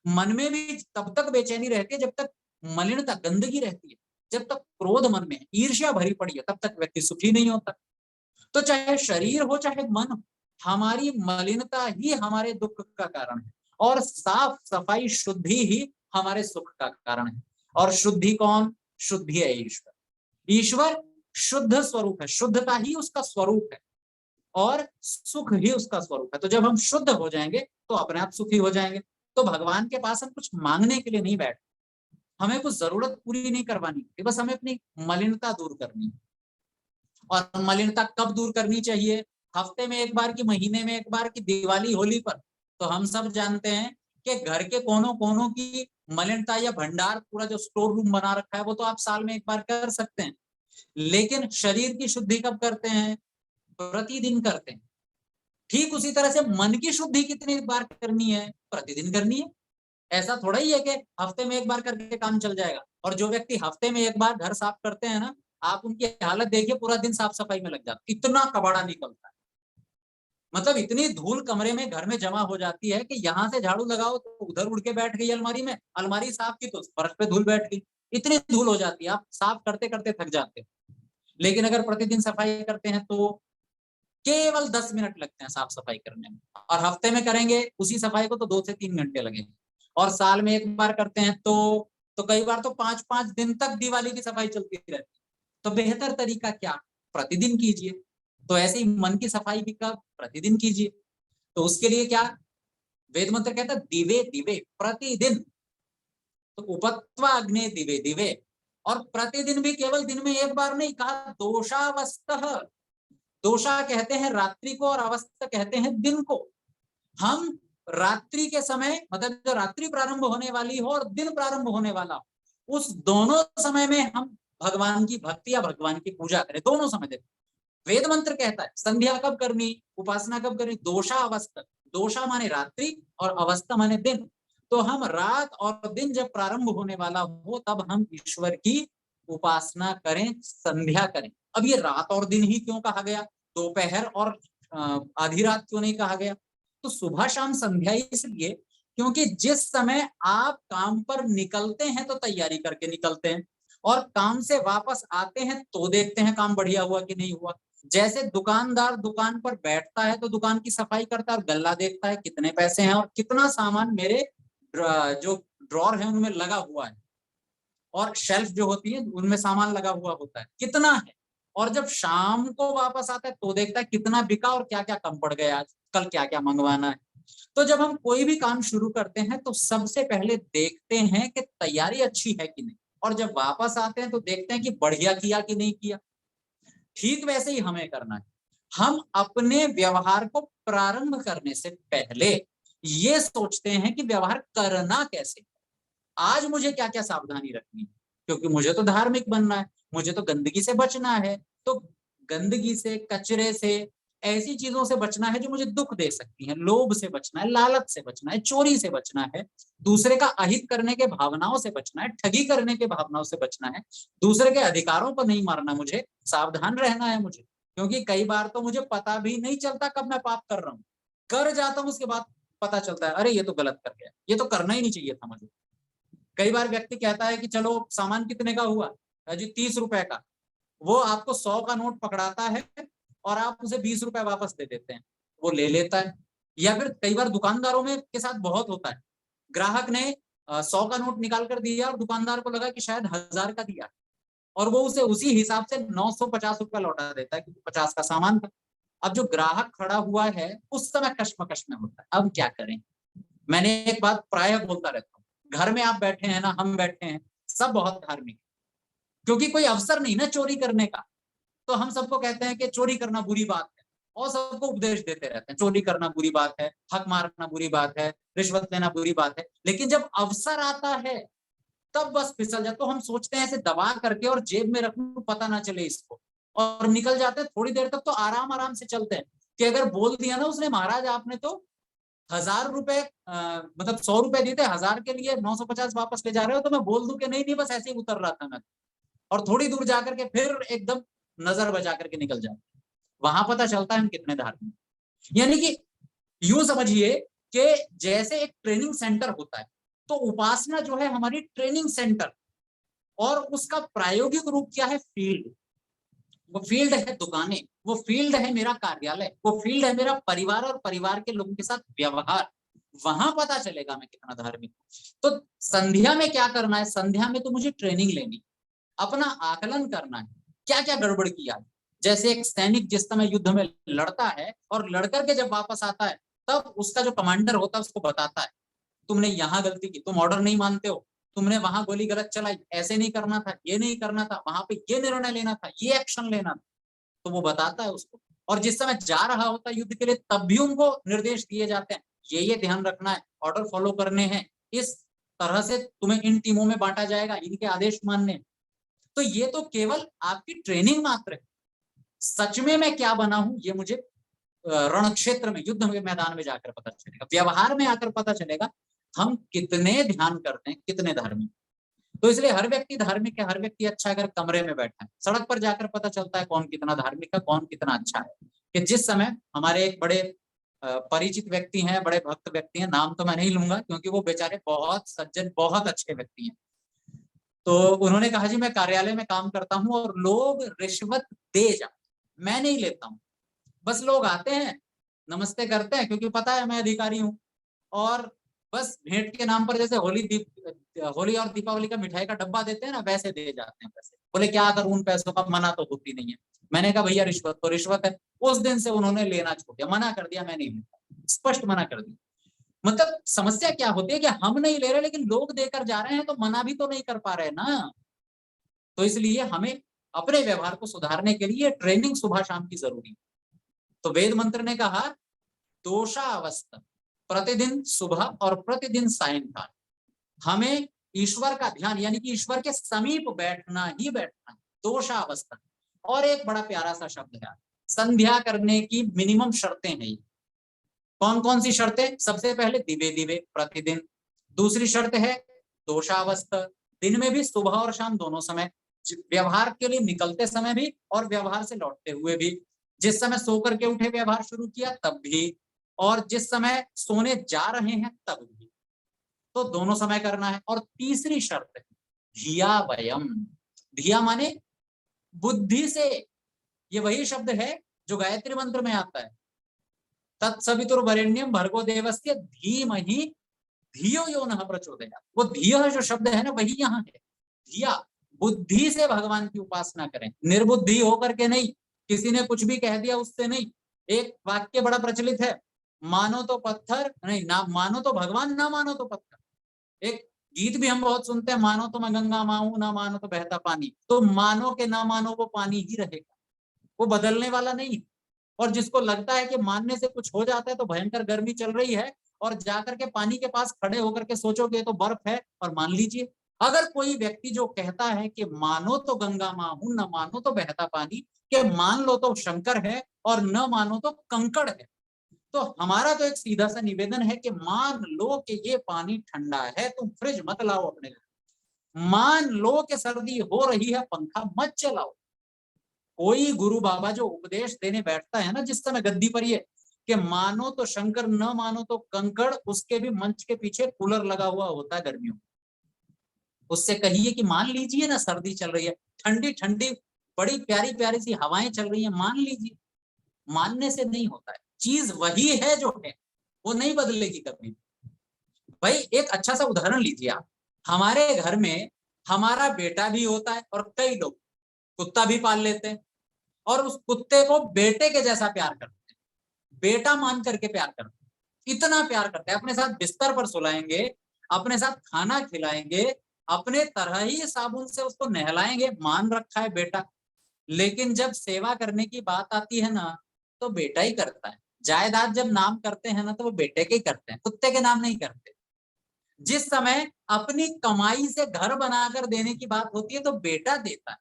मन में भी तब तक बेचैनी रहती है जब तक मलिनता गंदगी रहती है। जब तक क्रोध मन में है, ईर्ष्या भरी पड़ी है, तब तक व्यक्ति सुखी नहीं होता। तो चाहे शरीर हो चाहे मन हो, हमारी मलिनता ही हमारे दुख का कारण है और साफ सफाई शुद्धि ही हमारे सुख का कारण है। और शुद्धि कौन, शुद्धि है ईश्वर। ईश्वर शुद्ध स्वरूप है, शुद्धता ही उसका स्वरूप है और सुख ही उसका स्वरूप है। तो जब हम शुद्ध हो जाएंगे तो अपने आप सुखी हो जाएंगे। तो भगवान के पास हम कुछ मांगने के लिए नहीं बैठे, हमें कुछ जरूरत पूरी नहीं करवानी, बस हमें अपनी मलिनता दूर करनी है। और मलिनता कब दूर करनी चाहिए, हफ्ते में एक बार की, महीने में एक बार की, दिवाली होली पर। तो हम सब जानते हैं कि घर के कोनों कोनों की मलिनता या भंडार, पूरा जो स्टोर रूम बना रखा है वो तो आप साल में एक बार कर सकते हैं। लेकिन शरीर की शुद्धि कब करते हैं, प्रतिदिन करते हैं। ठीक उसी तरह से मन की शुद्धि कितनी बार करनी है, प्रतिदिन करनी है। ऐसा थोड़ा ही है कि हफ्ते में एक बार करके काम चल जाएगा। और जो व्यक्ति हफ्ते में एक बार घर साफ करते हैं ना, आप उनकी हालत देखिए, पूरा दिन साफ सफाई में लग जाता है, इतना कबाड़ा निकलता है। मतलब इतनी धूल कमरे में घर में जमा हो जाती है कि यहाँ से झाड़ू लगाओ तो उधर उड़ के बैठ गई अलमारी में, अलमारी साफ की तो फर्श पे धूल बैठ गई, इतनी धूल हो जाती है, आप साफ करते करते थक जाते हैं। लेकिन अगर प्रतिदिन सफाई करते हैं तो केवल 10 मिनट लगते हैं साफ सफाई करने में, और हफ्ते में करेंगे उसी सफाई को तो 2 से 3 घंटे लगेंगे, और साल में एक बार करते हैं तो कई बार तो 5-5 दिन तक दिवाली की सफाई चलती रहती है। तो बेहतर तरीका क्या, प्रतिदिन कीजिए। तो ऐसे ही मन की सफाई भी कब, प्रतिदिन कीजिए। तो उसके लिए क्या, वेद मंत्र कहता है दिवे दिवे प्रतिदिन। तो उपत्वा अग्ने दिवे दिवे, और प्रतिदिन भी केवल दिन में एक बार नहीं कहा, दोषावस्थः। दोषा कहते हैं रात्रि को और अवस्था कहते हैं दिन को। हम रात्रि के समय, मतलब जो रात्रि प्रारंभ होने वाली हो और दिन प्रारंभ होने वाला हो, उस दोनों समय में हम भगवान की भक्ति या भगवान की पूजा करें, दोनों समय दें। वेद मंत्र कहता है संध्या कब करनी, उपासना कब करनी, दोषा अवस्था। दोषा माने रात्रि और अवस्था माने दिन। तो हम रात और दिन जब प्रारंभ होने वाला हो तब हम ईश्वर की उपासना करें, संध्या करें। अब ये रात और दिन ही क्यों कहा गया, दोपहर और आधी रात क्यों नहीं कहा गया। तो सुबह शाम संध्या इसलिए क्योंकि जिस समय आप काम पर निकलते हैं तो तैयारी करके निकलते हैं, और काम से वापस आते हैं तो देखते हैं काम बढ़िया हुआ कि नहीं हुआ। जैसे दुकानदार दुकान पर बैठता है तो दुकान की सफाई करता है और गल्ला देखता है कितने पैसे हैं और कितना सामान मेरे जो ड्रॉर है उनमें लगा हुआ है, और शेल्फ जो होती है उनमें सामान लगा हुआ होता है कितना है। और जब शाम को वापस आता है तो देखता है कितना बिका और क्या क्या कम पड़ गया, आज कल क्या क्या मंगवाना है। तो जब हम कोई भी काम शुरू करते हैं तो सबसे पहले देखते हैं कि तैयारी अच्छी है कि नहीं, और जब वापस आते हैं तो देखते हैं कि बढ़िया किया कि नहीं किया। ठीक वैसे ही हमें करना है। हम अपने व्यवहार को प्रारंभ करने से पहले ये सोचते हैं कि व्यवहार करना कैसे, आज मुझे क्या क्या सावधानी रखनी है, क्योंकि मुझे तो धार्मिक बनना है, मुझे तो गंदगी से बचना है। तो गंदगी से, कचरे से, ऐसी चीजों से बचना है जो मुझे दुख दे सकती हैं। लोभ से बचना है, लालच से बचना है, चोरी से बचना है, दूसरे का अहित करने के भावनाओं से बचना है, ठगी करने के भावनाओं से बचना है, दूसरे के अधिकारों पर नहीं मारना, मुझे सावधान रहना है मुझे। क्योंकि कई बार तो मुझे पता भी नहीं चलता कब मैं पाप कर रहा हूँ, कर जाता हूँ उसके बाद पता चलता है अरे ये तो गलत कर गया, ये तो करना ही नहीं चाहिए था मुझे। कई बार व्यक्ति कहता है कि चलो सामान कितने का हुआ जी, 30 रुपए का, वो आपको 100 का नोट पकड़ाता है और आप उसे 20 रुपए वापस दे देते हैं, वो ले लेता है। या फिर कई बार दुकानदारों में के साथ बहुत होता है, ग्राहक ने 100 का नोट निकाल कर दिया और दुकानदार को लगा कि शायद 1000 का दिया, और वो उसे उसी हिसाब से 950 रुपया लौटा देता है क्योंकि 50 का सामान था। अब जो ग्राहक खड़ा हुआ है उस समय कश्मकश में होता है, अब क्या करें। मैंने एक बात प्रायः बोलता रहता हूँ, घर में आप बैठे हैं ना, हम बैठे हैं, सब बहुत धार्मिक, क्योंकि कोई अवसर नहीं ना चोरी करने का, तो हम सबको कहते हैं कि चोरी करना बुरी बात है और सबको उपदेश देते रहते हैं चोरी करना बुरी बात है, हक मारना बुरी बात है, रिश्वत लेना बुरी बात है। लेकिन जब अवसर आता है तब बस फिसल जाए, तो हम सोचते हैं ऐसे दबा करके और जेब में रख लूं पता ना चले इसको, और निकल जाते हैं। थोड़ी देर तक तो आराम आराम से चलते हैं कि अगर बोल दिया ना उसने महाराज आपने तो 1000 रुपए मतलब 100 रुपए दिए थे, 1000 के लिए 950 वापस ले जा रहे हो, तो मैं बोल दूं कि नहीं नहीं बस ऐसे ही उतर रहा था मैं, और थोड़ी दूर जाकर के फिर एकदम नजर बजा करके निकल जाते, वहां पता चलता है हम कितने धार्मिक। यानी कि यूं समझिए कि जैसे एक ट्रेनिंग सेंटर होता है, तो उपासना जो है हमारी ट्रेनिंग सेंटर, और उसका प्रायोगिक रूप क्या है, फील्ड। वो फील्ड है दुकानें, वो फील्ड है मेरा कार्यालय, वो फील्ड है मेरा परिवार और परिवार के लोगों के साथ व्यवहार, वहां पता चलेगा मैं कितना धार्मिक हूं। तो संध्या में क्या करना है, संध्या में तो मुझे ट्रेनिंग लेनी, अपना आकलन करना है, क्या क्या गड़बड़ किया। जैसे एक सैनिक जिस समय युद्ध में लड़ता है और लड़कर के जब वापस आता है, तब उसका जो कमांडर होता है उसको बताता है तुमने यहाँ गलती की, तुम ऑर्डर नहीं मानते हो, तुमने वहां गोली गलत चलाई, ऐसे नहीं करना था, ये नहीं करना था, वहां पे ये निर्णय लेना था, ये एक्शन लेना था, तो वो बताता है उसको। और जिस समय जा रहा होता है युद्ध के लिए, तब भी उनको निर्देश दिए जाते हैं, ये ध्यान रखना है, ऑर्डर फॉलो करने हैं, इस तरह से तुम्हें इन टीमों में बांटा जाएगा, इनके आदेश मानने। तो ये तो केवल आपकी ट्रेनिंग मात्र है। सच में मैं क्या बना हूं ये मुझे रण क्षेत्र में, युद्ध के मैदान में जाकर पता चलेगा, व्यवहार में आकर पता चलेगा हम कितने ध्यान करते हैं, कितने धार्मिक। तो इसलिए हर व्यक्ति धार्मिक है, हर व्यक्ति अच्छा अगर कमरे में बैठा है, सड़क पर जाकर पता चलता है कौन कितना धार्मिक है, कौन कितना अच्छा है। कि जिस समय हमारे एक बड़े परिचित व्यक्ति हैं, बड़े भक्त व्यक्ति हैं, नाम तो मैं नहीं लूंगा क्योंकि वो बेचारे बहुत सज्जन, बहुत अच्छे व्यक्ति हैं, तो उन्होंने कहा जी मैं कार्यालय में काम करता हूं और लोग रिश्वत दे जाते, मैं नहीं लेता हूं, बस लोग आते हैं नमस्ते करते हैं क्योंकि पता है मैं अधिकारी हूं, और बस भेंट के नाम पर जैसे होली और दीपावली का मिठाई का डब्बा देते हैं ना, वैसे दे जाते हैं पैसे। बोले क्या करूं उन पैसों का, मना तो होती नहीं है। मैंने कहा भैया रिश्वत तो रिश्वत है। उस दिन से उन्होंने लेना छोड़ दिया, मना कर दिया, मैं नहीं लेता, स्पष्ट मना कर दिया। मतलब समस्या क्या होती है कि हम नहीं ले रहे लेकिन लोग देकर जा रहे हैं, तो मना भी तो नहीं कर पा रहे ना। तो इसलिए हमें अपने व्यवहार को सुधारने के लिए ट्रेनिंग सुबह शाम की जरूरी है। तो वेद मंत्र ने कहा दोषावस्था, प्रतिदिन सुबह और प्रतिदिन सायंकाल हमें ईश्वर का ध्यान, यानी कि ईश्वर के समीप बैठना ही बैठना है, दोषावस्था। और एक बड़ा प्यारा सा शब्द है, संध्या करने की मिनिमम शर्तें हैं। कौन कौन सी शर्तें? सबसे पहले दिवे दिवे प्रतिदिन, दूसरी शर्त है दोषावस्था, दिन में भी सुबह और शाम दोनों समय, व्यवहार के लिए निकलते समय भी और व्यवहार से लौटते हुए भी, जिस समय सो करके उठे व्यवहार शुरू किया तब भी, और जिस समय सोने जा रहे हैं तब भी, तो दोनों समय करना है। और तीसरी शर्त है धिया वयम, धिया माने बुद्धि से, ये वही शब्द है जो गायत्री मंत्र में आता है, तत्सवितुर्वरेण्यम भर्गो देवस्य धीमहि धियो यो नः प्रचोदयात्। वो धियो जो शब्द है ना, वही यहाँ है, धिया। बुद्धि से भगवान की उपासना करें, निर्बुद्धि होकर के नहीं, किसी ने कुछ भी कह दिया उससे नहीं। एक वाक्य बड़ा प्रचलित है, मानो तो पत्थर नहीं, ना मानो तो भगवान, ना मानो तो पत्थर। एक गीत भी हम बहुत सुनते हैं, मानो तो मैं गंगा माँ हूं, ना मानो तो बहता पानी। तो मानो के ना मानो वो पानी ही रहेगा, वो बदलने वाला नहीं। और जिसको लगता है कि मानने से कुछ हो जाता है, तो भयंकर गर्मी चल रही है और जाकर के पानी के पास खड़े होकर के सोचोगे तो बर्फ है, और मान लीजिए। अगर कोई व्यक्ति जो कहता है कि मानो तो गंगा माँ हूं, ना मानो तो बहता पानी, के मान लो तो शंकर है, और न मानो तो कंकड़ है। तो हमारा तो एक सीधा सा निवेदन है कि मान लो कि ये पानी ठंडा है, तुम फ्रिज मत लाओ अपने घर। मान लो कि सर्दी हो रही है, पंखा मत चलाओ। कोई गुरु बाबा जो उपदेश देने बैठता है ना जिस समय गद्दी पर, ये कि मानो तो शंकर न मानो तो कंकड़, उसके भी मंच के पीछे कूलर लगा हुआ होता है गर्मियों। उससे कहिए कि मान लीजिए ना, सर्दी चल रही है, ठंडी ठंडी बड़ी प्यारी प्यारी सी हवाएं चल रही है, मान लीजिए। मानने से नहीं होता है, चीज वही है जो है, वो नहीं बदलेगी कभी। भाई एक अच्छा सा उदाहरण लीजिए आप, हमारे घर में हमारा बेटा भी होता है और कई लोग कुत्ता भी पाल लेते हैं और उस कुत्ते को बेटे के जैसा प्यार करते हैं, बेटा मान करके प्यार करते हैं, इतना प्यार करते हैं, अपने साथ बिस्तर पर सुलाएंगे, अपने साथ खाना खिलाएंगे, अपने तरह ही साबुन से उसको नहलाएंगे, मान रखा है बेटा। लेकिन जब सेवा करने की बात आती है ना, तो बेटा ही करता है। जायदाद जब नाम करते हैं ना, तो वो बेटे के ही करते हैं, कुत्ते के नाम नहीं करते। जिस समय अपनी कमाई से घर बनाकर देने की बात होती है तो बेटा देता है।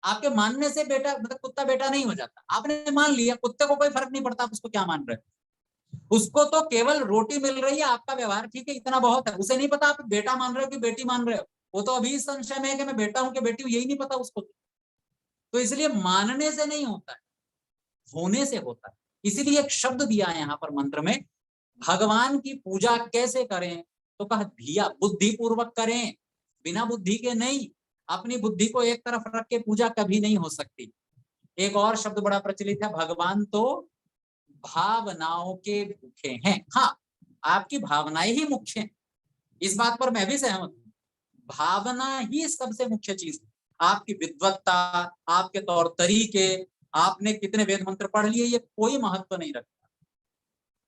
आपके मानने से बेटा मतलब कुत्ता बेटा नहीं हो जाता, आपने मान लिया, कुत्ते को कोई फर्क नहीं पड़ता आप उसको क्या मान रहे हो, उसको तो केवल रोटी मिल रही है, आपका व्यवहार ठीक है, इतना बहुत है। उसे नहीं पता आप बेटा मान रहे हो कि बेटी मान रहे हो, वो तो अभी इस संशय में है कि मैं बेटा हूं कि बेटी हूं, यही नहीं पता उसको। तो इसलिए मानने से नहीं होता है, होने से होता है। इसीलिए एक शब्द दिया है यहाँ पर मंत्र में, भगवान की पूजा कैसे करें, तो कहा धिया, बुद्धि पूर्वक करें, बिना बुद्धि के नहीं। अपनी बुद्धि को एक तरफ रख के पूजा कभी नहीं हो सकती। एक और शब्द बड़ा प्रचलित है, भगवान तो भावनाओं के भूखे हैं। हाँ, आपकी भावनाएं ही मुख्य हैं, इस बात पर मैं भी सहमत हूँ। भावना ही सबसे मुख्य चीज है। आपकी विद्वत्ता, आपके तौर तरीके, आपने कितने वेद मंत्र पढ़ लिए, ये कोई महत्व नहीं रखता।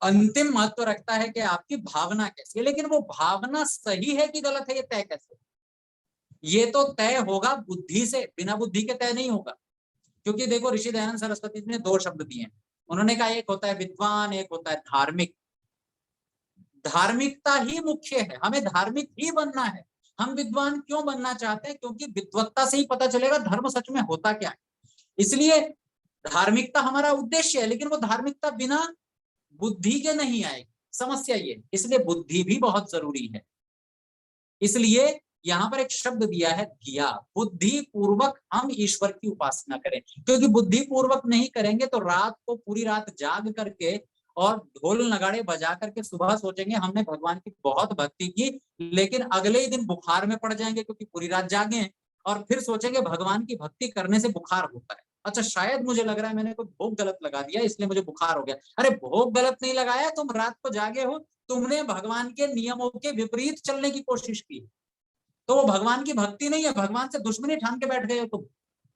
अंतिम महत्व रखता है कि आपकी भावना कैसी है। लेकिन वो भावना सही है कि गलत है, ये तय कैसे? ये तो तय होगा बुद्धि से, बिना बुद्धि के तय नहीं होगा। क्योंकि देखो ऋषि दयानंद सरस्वती जी ने दो शब्द दिए हैं, उन्होंने कहा एक होता है विद्वान, एक होता है धार्मिक। धार्मिकता ही मुख्य है, हमें धार्मिक ही बनना है। हम विद्वान क्यों बनना चाहते हैं? क्योंकि विद्वत्ता से ही पता चलेगा धर्म सच में होता क्या है। इसलिए धार्मिकता हमारा उद्देश्य है, लेकिन वो धार्मिकता बिना बुद्धि के नहीं आएगी, समस्या ये। इसलिए बुद्धि भी बहुत जरूरी है। इसलिए यहाँ पर एक शब्द दिया है धिया, बुद्धि पूर्वक हम ईश्वर की उपासना करें। क्योंकि बुद्धि पूर्वक नहीं करेंगे तो रात को पूरी रात जाग करके और ढोल नगाड़े बजा करके सुबह सोचेंगे हमने भगवान की बहुत भक्ति की, लेकिन अगले ही दिन बुखार में पड़ जाएंगे क्योंकि पूरी रात जागे हैं, और फिर सोचेंगे भगवान की भक्ति करने से बुखार होता है। अच्छा, शायद मुझे लग रहा है मैंने कोई भोग गलत लगा दिया इसलिए मुझे बुखार हो गया। अरे भोग गलत नहीं लगाया, तुम रात को जागे हो, तुमने भगवान के नियमों के विपरीत चलने की कोशिश की, तो वो भगवान की भक्ति नहीं है, भगवान से दुश्मनी ठान के बैठ गए हो तुम।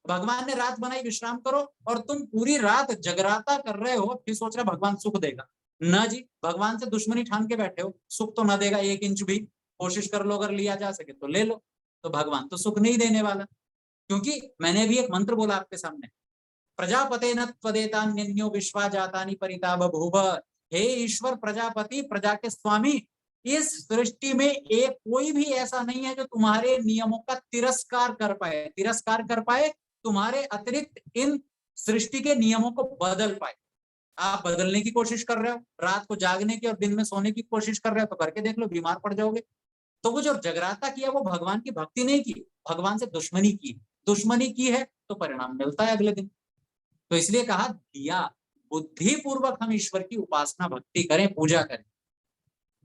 भगवान ने रात बनाई विश्राम करो, और तुम पूरी रात जगराता कर रहे हो, फिर सोच रहे भगवान सुख देगा। ना जी, भगवान से दुश्मनी ठान के बैठे हो, सुख तो ना देगा 1 इंच भी। कोशिश कर लो, अगर लिया जा सके तो ले लो, तो भगवान तो सुख नहीं देने वाला। क्योंकि मैंने भी एक मंत्र बोला आपके सामने, प्रजापते न त्वदेतान्यो विश्वा जातानि परिता बभूव। हे ईश्वर प्रजापति, प्रजा के स्वामी, इस सृष्टि में एक कोई भी ऐसा नहीं है जो तुम्हारे नियमों का तिरस्कार कर पाए, तुम्हारे अतिरिक्त इन सृष्टि के नियमों को बदल पाए। आप बदलने की कोशिश कर रहे हो, रात को जागने की और दिन में सोने की कोशिश कर रहे हो, तो करके देख लो, बीमार पड़ जाओगे। तो वो जो जगराता किया वो भगवान की भक्ति नहीं की, भगवान से दुश्मनी की है, तो परिणाम मिलता है अगले दिन। तो इसलिए कहा दिया, बुद्धि पूर्वक हम ईश्वर की उपासना भक्ति करें, पूजा करें।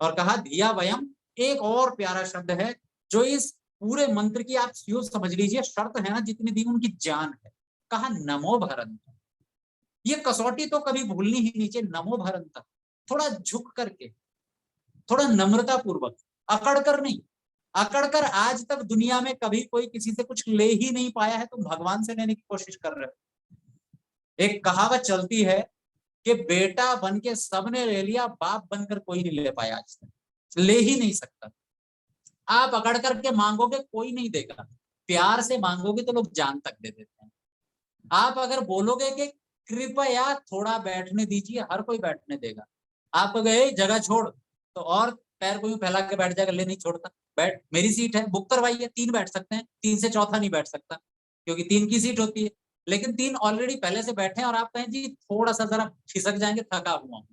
और कहा धिया वयम, एक और प्यारा शब्द है जो इस पूरे मंत्र की आप यूं समझ लीजिए शर्त है ना, जितनी दी उनकी जान है। कहा नमो भरंत, ये कसौटी तो कभी भूलनी ही नहीं चाहिए। नमो भरंत, थोड़ा झुक करके, थोड़ा नम्रता पूर्वक, अकड़ कर नहीं। अकड़ कर आज तक दुनिया में कभी कोई किसी से कुछ ले ही नहीं पाया है, तुम भगवान से लेने की कोशिश कर रहे हो। एक कहावत चलती है कि बेटा बन के सबने ले लिया, बाप बनकर कोई नहीं ले पाया आज तक, ले ही नहीं सकता। आप अकड़ करके मांगोगे कोई नहीं देगा, प्यार से मांगोगे तो लोग जान तक दे देते हैं। आप अगर बोलोगे कि कृपया थोड़ा बैठने दीजिए, हर कोई बैठने देगा। आप गए जगह छोड़, तो और पैर को यूं फैला के बैठ जाएगा, ले नहीं छोड़ता, बैठ, मेरी सीट है, बुक करवाइए, 3 बैठ सकते हैं, 3 से चौथा नहीं बैठ सकता, क्योंकि 3 की सीट होती है। लेकिन 3 ऑलरेडी पहले से बैठे हैं और आप कहें जी थोड़ा सा जरा खिसक जाएंगे, थका हुआ हूँ,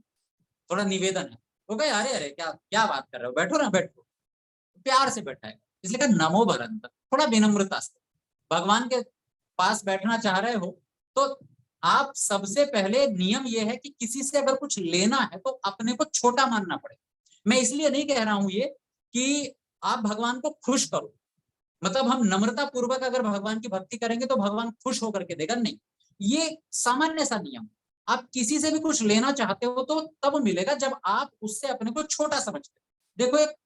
थोड़ा निवेदन है, वो कहे अरे अरे क्या क्या बात कर रहे हो, बैठो ना, बैठो, प्यार से बैठाएगा। इसलिए कहा नमो भरंत, थोड़ा विनम्रता से भगवान के पास बैठना चाह रहे हो तो आप सबसे पहले नियम यह है कि किसी से अगर कुछ लेना है तो अपने को छोटा मानना पड़ेगा। मैं इसलिए नहीं कह रहा हूं ये कि आप भगवान को खुश करो, मतलब हम नम्रता पूर्वक अगर भगवान की भक्ति करेंगे तो भगवान खुश होकर के देगा, नहीं, ये सामान्य सा नियम। आप किसी से भी कुछ लेना चाहते हो तो तब मिलेगा जब आप उससे अपने को छोटा समझते हो। देखो एक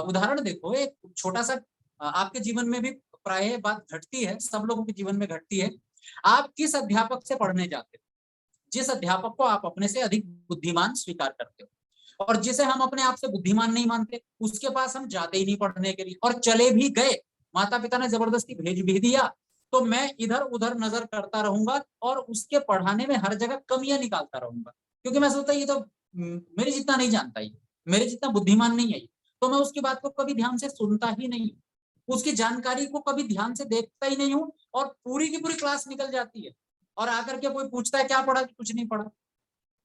उदाहरण देखो, एक छोटा सा आपके जीवन में भी प्राय बात घटती है, सब लोगों के जीवन में घटती है। आप किस अध्यापक से पढ़ने जाते हो, जिस अध्यापक को आप अपने से अधिक बुद्धिमान स्वीकार करते हो, और जिसे हम अपने आप से बुद्धिमान नहीं मानते उसके पास हम जाते ही नहीं पढ़ने के लिए, और चले भी गए, माता पिता ने जबरदस्ती भेज भी दिया तो मैं इधर उधर नजर करता रहूंगा और उसके पढ़ाने में हर जगह कमियां निकालता रहूंगा, क्योंकि मैं सोचता ये तो मेरे जितना नहीं जानता, ये मेरे जितना बुद्धिमान नहीं है, तो मैं उसकी बात को कभी ध्यान से सुनता ही नहीं, उसकी जानकारी को कभी ध्यान से देखता ही नहीं हूँ, और पूरी की पूरी क्लास निकल जाती है और आकर के कोई पूछता है क्या पढ़ा, कुछ नहीं पढ़ा।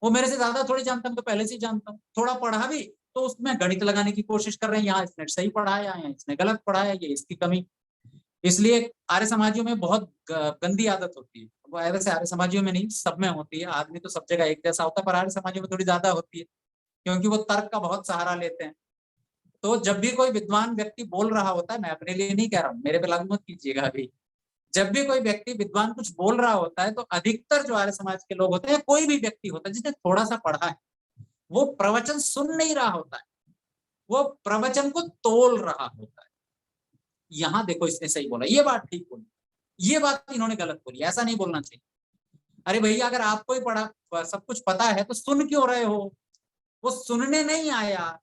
वो मेरे से ज्यादा थोड़ी जानता हूँ, तो पहले से ही जानता हूँ, थोड़ा पढ़ा भी तो उसमें गणित लगाने की कोशिश कर रहे हैं, यहाँ इसने सही पढ़ाया, यहाँ इसने गलत पढ़ाया, ये इसकी कमी। इसलिए आर्य समाजियों में बहुत गंदी आदत होती है, वो वैसे आर्य समाजियों में नहीं, सब में होती है, आदमी तो सब जगह एक जैसा होता है, पर आर्य समाजियों में थोड़ी ज्यादा होती है क्योंकि वो तर्क का बहुत सहारा लेते हैं। तो जब भी कोई विद्वान व्यक्ति बोल रहा होता है, मैं अपने लिए नहीं कह रहा हूँ, मेरे पे लागू मत कीजिएगा अभी, जब भी कोई व्यक्ति विद्वान कुछ बोल रहा होता है तो अधिकतर जो आर्य समाज के लोग होते हैं, कोई भी व्यक्ति होता है जिसने थोड़ा सा पढ़ा है, वो प्रवचन सुन नहीं रहा होता है, वो प्रवचन को तोल रहा होता है। यहाँ देखो इसने सही बोला, ये बात ठीक बोली, ये बात इन्होंने गलत बोली, ऐसा नहीं बोलना चाहिए। अरे भैया अगर आपको ही पढ़ा सब कुछ पता है तो सुन क्यों रहे हो? वो सुनने नहीं आया,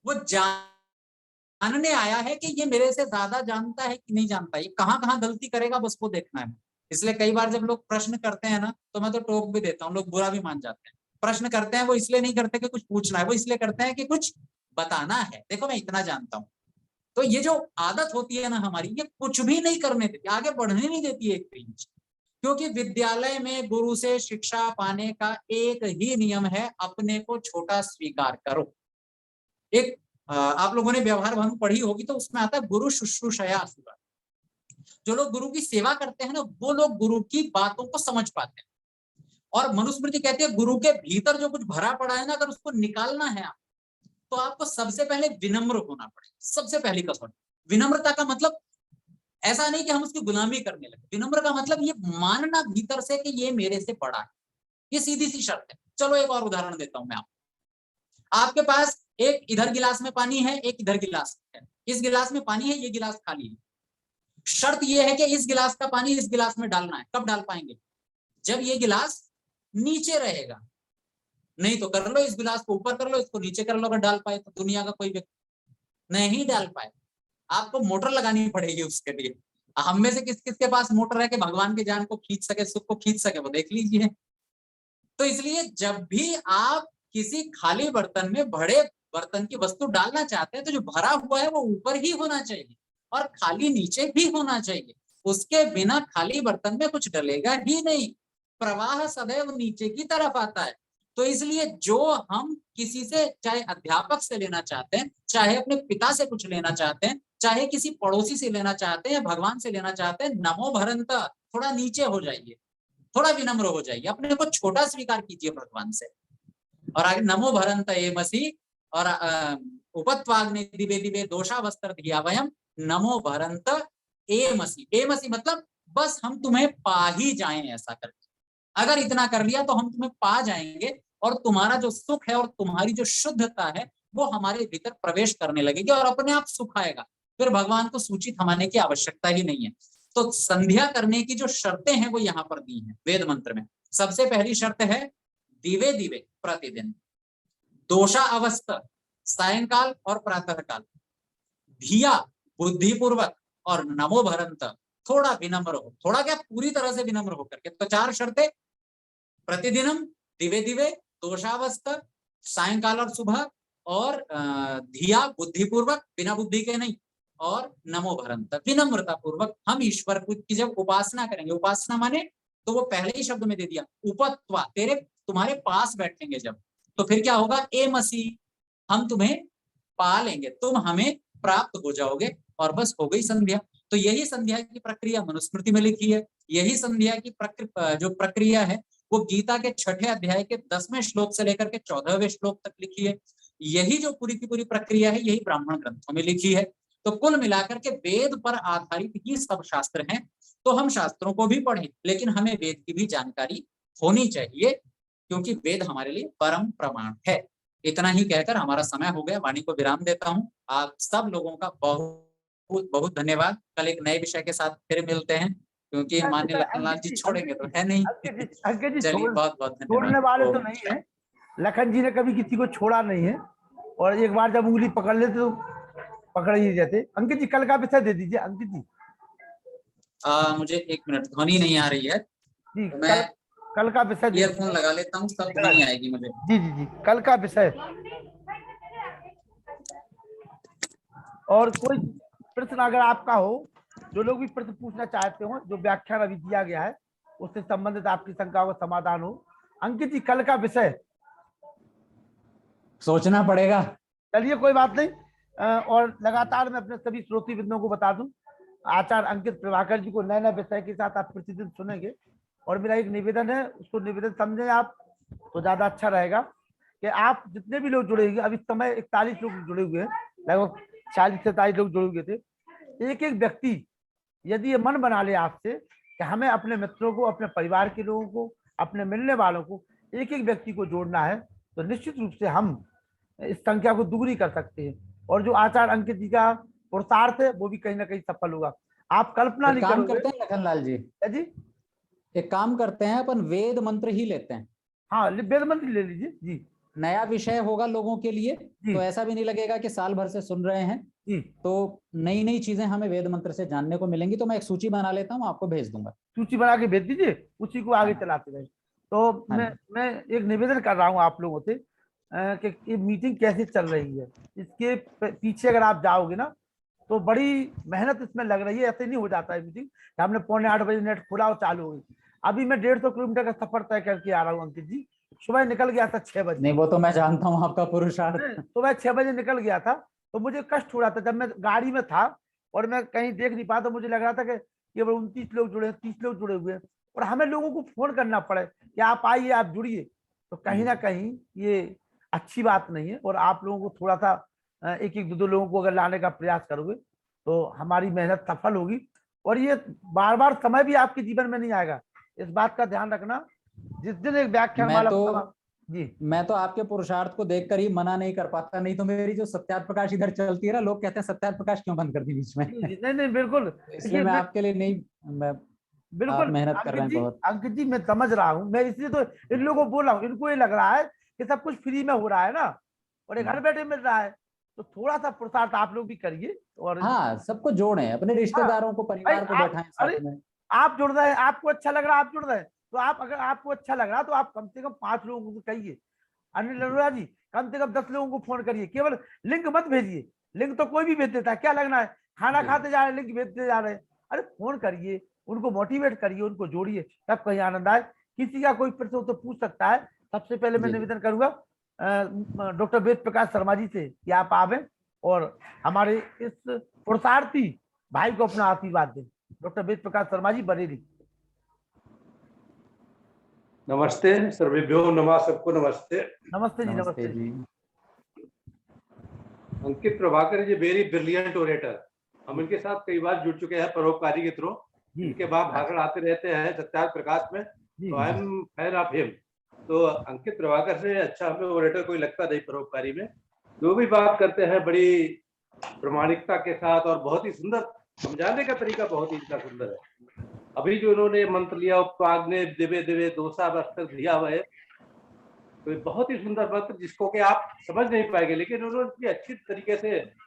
वो जानने आया है कि ये मेरे से ज्यादा जानता है कि नहीं जानता, ये कहाँ कहाँ गलती करेगा बस वो देखना है। इसलिए कई बार जब लोग प्रश्न करते हैं ना तो मैं तो टोक भी देता हूँ, लोग बुरा भी मान जाते हैं। प्रश्न करते हैं वो इसलिए नहीं करते कि कुछ पूछना है, वो इसलिए करते हैं कि कुछ बताना है, देखो मैं इतना जानता हूँ। तो ये जो आदत होती है ना हमारी, ये कुछ भी नहीं करने देती, आगे बढ़ने नहीं देती है एक इंच, क्योंकि विद्यालय में गुरु से शिक्षा पाने का एक ही नियम है, अपने को छोटा स्वीकार करो। एक आप लोगों ने व्यवहार भानु पढ़ी होगी तो उसमें आता है गुरु शुश्रूषया असुरा। जो लोग गुरु की सेवा करते हैं ना वो लोग गुरु की बातों को समझ पाते हैं, और मनुस्मृति कहती है गुरु के भीतर जो कुछ भरा पड़ा है ना, अगर उसको निकालना है तो आपको सबसे पहले विनम्र होना पड़ेगा, सबसे पहली कसौटी। विनम्रता का मतलब ऐसा नहीं कि हम उसकी गुलामी करने लगे, विनम्र का मतलब ये मानना भीतर से कि ये मेरे से बड़ा है, ये सीधी सी शर्त है। चलो एक और उदाहरण देता हूं मैं आपके पास एक इधर गिलास में पानी है, एक इधर गिलास है, इस गिलास में पानी है, ये गिलास खाली है। शर्त ये है कि इस गिलास का पानी इस गिलास में डालना है, कब डाल पाएंगे? जब ये गिलास नीचे रहेगा, नहीं तो कर लो इस गिलास को ऊपर कर लो, इसको नीचे कर लो, अगर डाल पाए तो। दुनिया का कोई व्यक्ति नहीं डाल पाए, आपको मोटर लगानी पड़ेगी उसके लिए। हम में से किस किस के पास मोटर है कि भगवान के जान को खींच सके, सुख को खींच सके, वो देख लीजिए। तो इसलिए जब भी आप किसी खाली बर्तन में बड़े बर्तन की वस्तु डालना चाहते हैं तो जो भरा हुआ है वो ऊपर ही होना चाहिए और खाली नीचे भी होना चाहिए, उसके बिना खाली बर्तन में कुछ डलेगा ही नहीं। प्रवाह सदैव नीचे की तरफ आता है। तो इसलिए जो हम किसी से, चाहे अध्यापक से लेना चाहते हैं, चाहे अपने पिता से कुछ लेना चाहते हैं, चाहे किसी पड़ोसी से लेना चाहते हैं, भगवान से लेना चाहते हैं, नमो भरंत, थोड़ा नीचे हो जाइए, थोड़ा विनम्र हो जाइए, अपने को छोटा स्वीकार कीजिए भगवान से। और आगे नमो भरंत एमसी और उपत्वाग्नि दिवे दिवे दोषावस्त्र धिया वयम नमो भरंत एमसी। एमसी मतलब बस हम तुम्हें पा ही जाएं, ऐसा करके अगर इतना कर लिया तो हम तुम्हें पा जाएंगे, और तुम्हारा जो सुख है और तुम्हारी जो शुद्धता है वो हमारे भीतर प्रवेश करने लगेगी और अपने आप सुख आएगा। फिर भगवान को सूचित थमाने की आवश्यकता ही नहीं है। तो संध्या करने की जो शर्तें हैं वो यहाँ पर दी हैं वेद मंत्र में। सबसे पहली शर्त है दिवे दिवे प्रतिदिन, दोषा अवस्था सायंकाल और प्रातः काल, धिया बुद्धिपूर्वक, और नमो भरंत थोड़ा विनम्र हो, थोड़ा क्या पूरी तरह से विनम्र होकर के। तो 4 शर्तें, प्रतिदिनम, दिवे दिवे, दोषावस्था, सायंकाल और सुबह, और धिया बुद्धिपूर्वक, बिना बुद्धि के नहीं, और नमो भरंत विनम्रता पूर्वक हम ईश्वर की जब उपासना करेंगे, उपासना माने तो वो पहले ही शब्द में दे दिया, उपत्वा, तुम्हारे पास बैठेंगे जब, तो फिर क्या होगा, ए मसीह, हम तुम्हें पा लेंगे, तुम हमें प्राप्त हो जाओगे, और बस हो गई संध्या। तो यही संध्या की प्रक्रिया मनुस्मृति में लिखी है। यही संध्या की जो प्रक्रिया है वो गीता के 6ठे अध्याय के 10वें श्लोक से लेकर के 14वें श्लोक तक लिखी है। यही जो पूरी की पूरी प्रक्रिया है यही ब्राह्मण ग्रंथों में लिखी है। तो कुल मिलाकर के वेद पर आधारित ही सब शास्त्र हैं। तो हम शास्त्रों को भी पढ़ें, लेकिन हमें वेद की भी जानकारी होनी चाहिए, क्योंकि वेद हमारे लिए परम प्रमाण है। इतना ही कहकर हमारा समय हो गया, वाणी को विराम देता हूँ। आप सब लोगों का बहुत बहुत धन्यवाद। कल एक नए विषय के साथ फिर मिलते हैं, क्योंकि माननीय लखनलाल जी छोड़ेंगे तो है नहीं। अंकित जी चलिए, बहुत बहुत छोड़ने वाले धन्यवाद। तो नहीं है, लखन जी ने कभी किसी को छोड़ा नहीं है, और एक बार जब उंगली पकड़ लेते तो पकड़ ही जाते। अंकित जी कल का विषय दे दीजिए। अंकित जी मुझे 1 मिनट, ध्वनि नहीं आ रही है, जी, तो मैं कल का विषय ईयरफोन लगा लेता हूँ, तब ध्वनि आएगी मुझे। जी जी जी, कल का विषय। और कोई प्रश्न अगर आपका हो, जो लोग भी प्रश्न पूछना चाहते हो, जो व्याख्यान अभी दिया गया है उससे संबंधित आपकी शंकाओं का समाधान हो। अंकित जी कल का विषय सोचना पड़ेगा। चलिए कोई बात नहीं। और लगातार मैं अपने सभी श्रोती बिंदुओं को बता दूं, आचार्य अंकित प्रभाकर जी को नए नए विषय के साथ आप प्रतिदिन सुनेंगे। और मेरा एक निवेदन है, उसको निवेदन समझें आप तो ज्यादा अच्छा रहेगा, कि आप जितने भी लोग जुड़े हुए, अभी समय 41 लोग जुड़े हुए हैं, लगभग 40 से 43 लोग जुड़े हुए थे। एक एक व्यक्ति यदि ये मन बना ले आपसे कि हमें अपने मित्रों को, अपने परिवार के लोगों को, अपने मिलने वालों को, एक एक व्यक्ति को जोड़ना है, तो निश्चित रूप से हम इस संख्या को दुगुनी कर सकते हैं। और जो आचार्य अंकित जी का पुरुषार्थ है वो भी कहीं ना कहीं सफल होगा। आप कल्पना नहीं काम करोगे। करते हैं लखनलाल जी, जी एक काम करते हैं, अपन वेद मंत्र ही लेते हैं। हाँ, वेद मंत्र ले लीजिए जी। नया विषय होगा लोगों के लिए, जी तो ऐसा भी नहीं लगेगा कि साल भर से सुन रहे हैं, जी, तो नई नई चीजें हमें वेद मंत्र से जानने को मिलेंगी। तो मैं एक सूची बना लेता हूँ, आपको भेज दूंगा। सूची बना के भेज दीजिए, उसी को आगे चलाते रहे। तो हाँ मैं एक निवेदन कर रहा हूँ आप लोगों से, कि ये मीटिंग कैसे चल रही है, इसके पीछे अगर आप जाओगे ना तो बड़ी मेहनत इसमें लग रही है। ऐसे नहीं हो जाता है मीटिंग, हमने 7:45 बजे नेट खोला और चालू हो गई। अभी मैं 150 किलोमीटर का सफर तय करके आ रहा हूँ अंकित जी। सुबह निकल गया था 6 बजे। नहीं, वो तो मैं जानता हूँ आपका पुरुषार्थ। सुबह 6 बजे निकल गया था, तो मुझे कष्ट हो रहा था जब मैं गाड़ी में था और मैं कहीं देख नहीं पाया, तो मुझे लग रहा था कि केवल 29 लोग जुड़े हैं, 30 लोग जुड़े हुए हैं, और हमें लोगों को फोन करना पड़े कि आप आइए, आप जुड़िए। तो कहीं ना कहीं ये अच्छी बात नहीं है। और आप लोगों को थोड़ा सा एक एक दो लोगों को अगर लाने का प्रयास करोगे तो हमारी मेहनत सफल होगी। और ये बार बार समय भी आपके जीवन में नहीं आएगा, इस बात का ध्यान रखना। जिस दिन एक व्याख्यान वाला जी, मैं तो आपके पुरुषार्थ को देखकर ही मना नहीं कर पाता, नहीं तो मेरी जो सत्यार्थ प्रकाश इधर चलती है ना, लोग कहते हैं सत्यार्थ प्रकाश क्यों बंद कर दी बीच में। नहीं नहीं बिल्कुल, इसलिए मैं आपके लिए नहीं, मैं बिल्कुल मेहनत कर रहे हैं बहुत। अंकित जी मैं समझ रहा हूँ, मैं इसलिए तो इन लोगों को बोल रहा हूँ। इनको ये लग रहा है कि सब कुछ फ्री में हो रहा है ना, और ये घर बैठे मिल रहा है, तो थोड़ा सा पुरुषार्थ आप लोग भी करिए। और हाँ, सबको जोड़े, अपने रिश्तेदारों को, परिवार को बैठाएं साथ में। आप जुड़ रहे हैं, आपको अच्छा लग रहा है, आप जुड़ रहे हैं, तो आप, अगर आपको अच्छा लग रहा है तो आप कम से कम 5 लोगों को कहिए। अनिल अरोड़ा जी, कम से कम 10 लोगों को फोन करिए। केवल लिंक मत भेजिए, लिंक तो कोई भी भेज देता है, क्या लगना है, खाना खाते जा रहे हैं लिंक भेजते जा रहे हैं। अरे फोन करिए, उनको मोटिवेट करिए, उनको जोड़िए, तब कहीं आनंद आए। किसी का कोई प्रश्न हो तो पूछ सकता है। सबसे पहले मैं निवेदन करूंगा डॉक्टर वेद प्रकाश शर्मा जी से कि आप आवे और हमारे इस पुरुषार्थी भाई को अपना आशीर्वाद दें। डॉक्टर वेद प्रकाश शर्मा जी, बरेली। नमस्ते सर्वेभ्यो नमः, सबको नमस्ते। नमस्ते जी, नमस्ते जी। अंकित Prabhakar ji very brilliant orator, हम इनके साथ कई बार जुड़ चुके हैं परोपकारी के थ्रू। इनके बाद भाषण आते रहते हैं सत्यार्थ प्रकाश में, तो I am fan of him. तो अंकित प्रभाकर से अच्छा हमें ओरेटर कोई लगता नहीं परोपकारी में। जो भी बात करते हैं बड़ी प्रामाणिकता के साथ, और बहुत ही सुंदर समझाने का तरीका बहुत ही इतना सुंदर है। अभी जो उन्होंने मंत्र लिया, उपवाग्ने दिवे दिवे दोसा बस्तर दिया हुआ है, तो बहुत ही सुंदर मंत्र जिसको कि आप समझ नहीं पाएंगे, लेकिन उन्होंने अच्छी तरीके से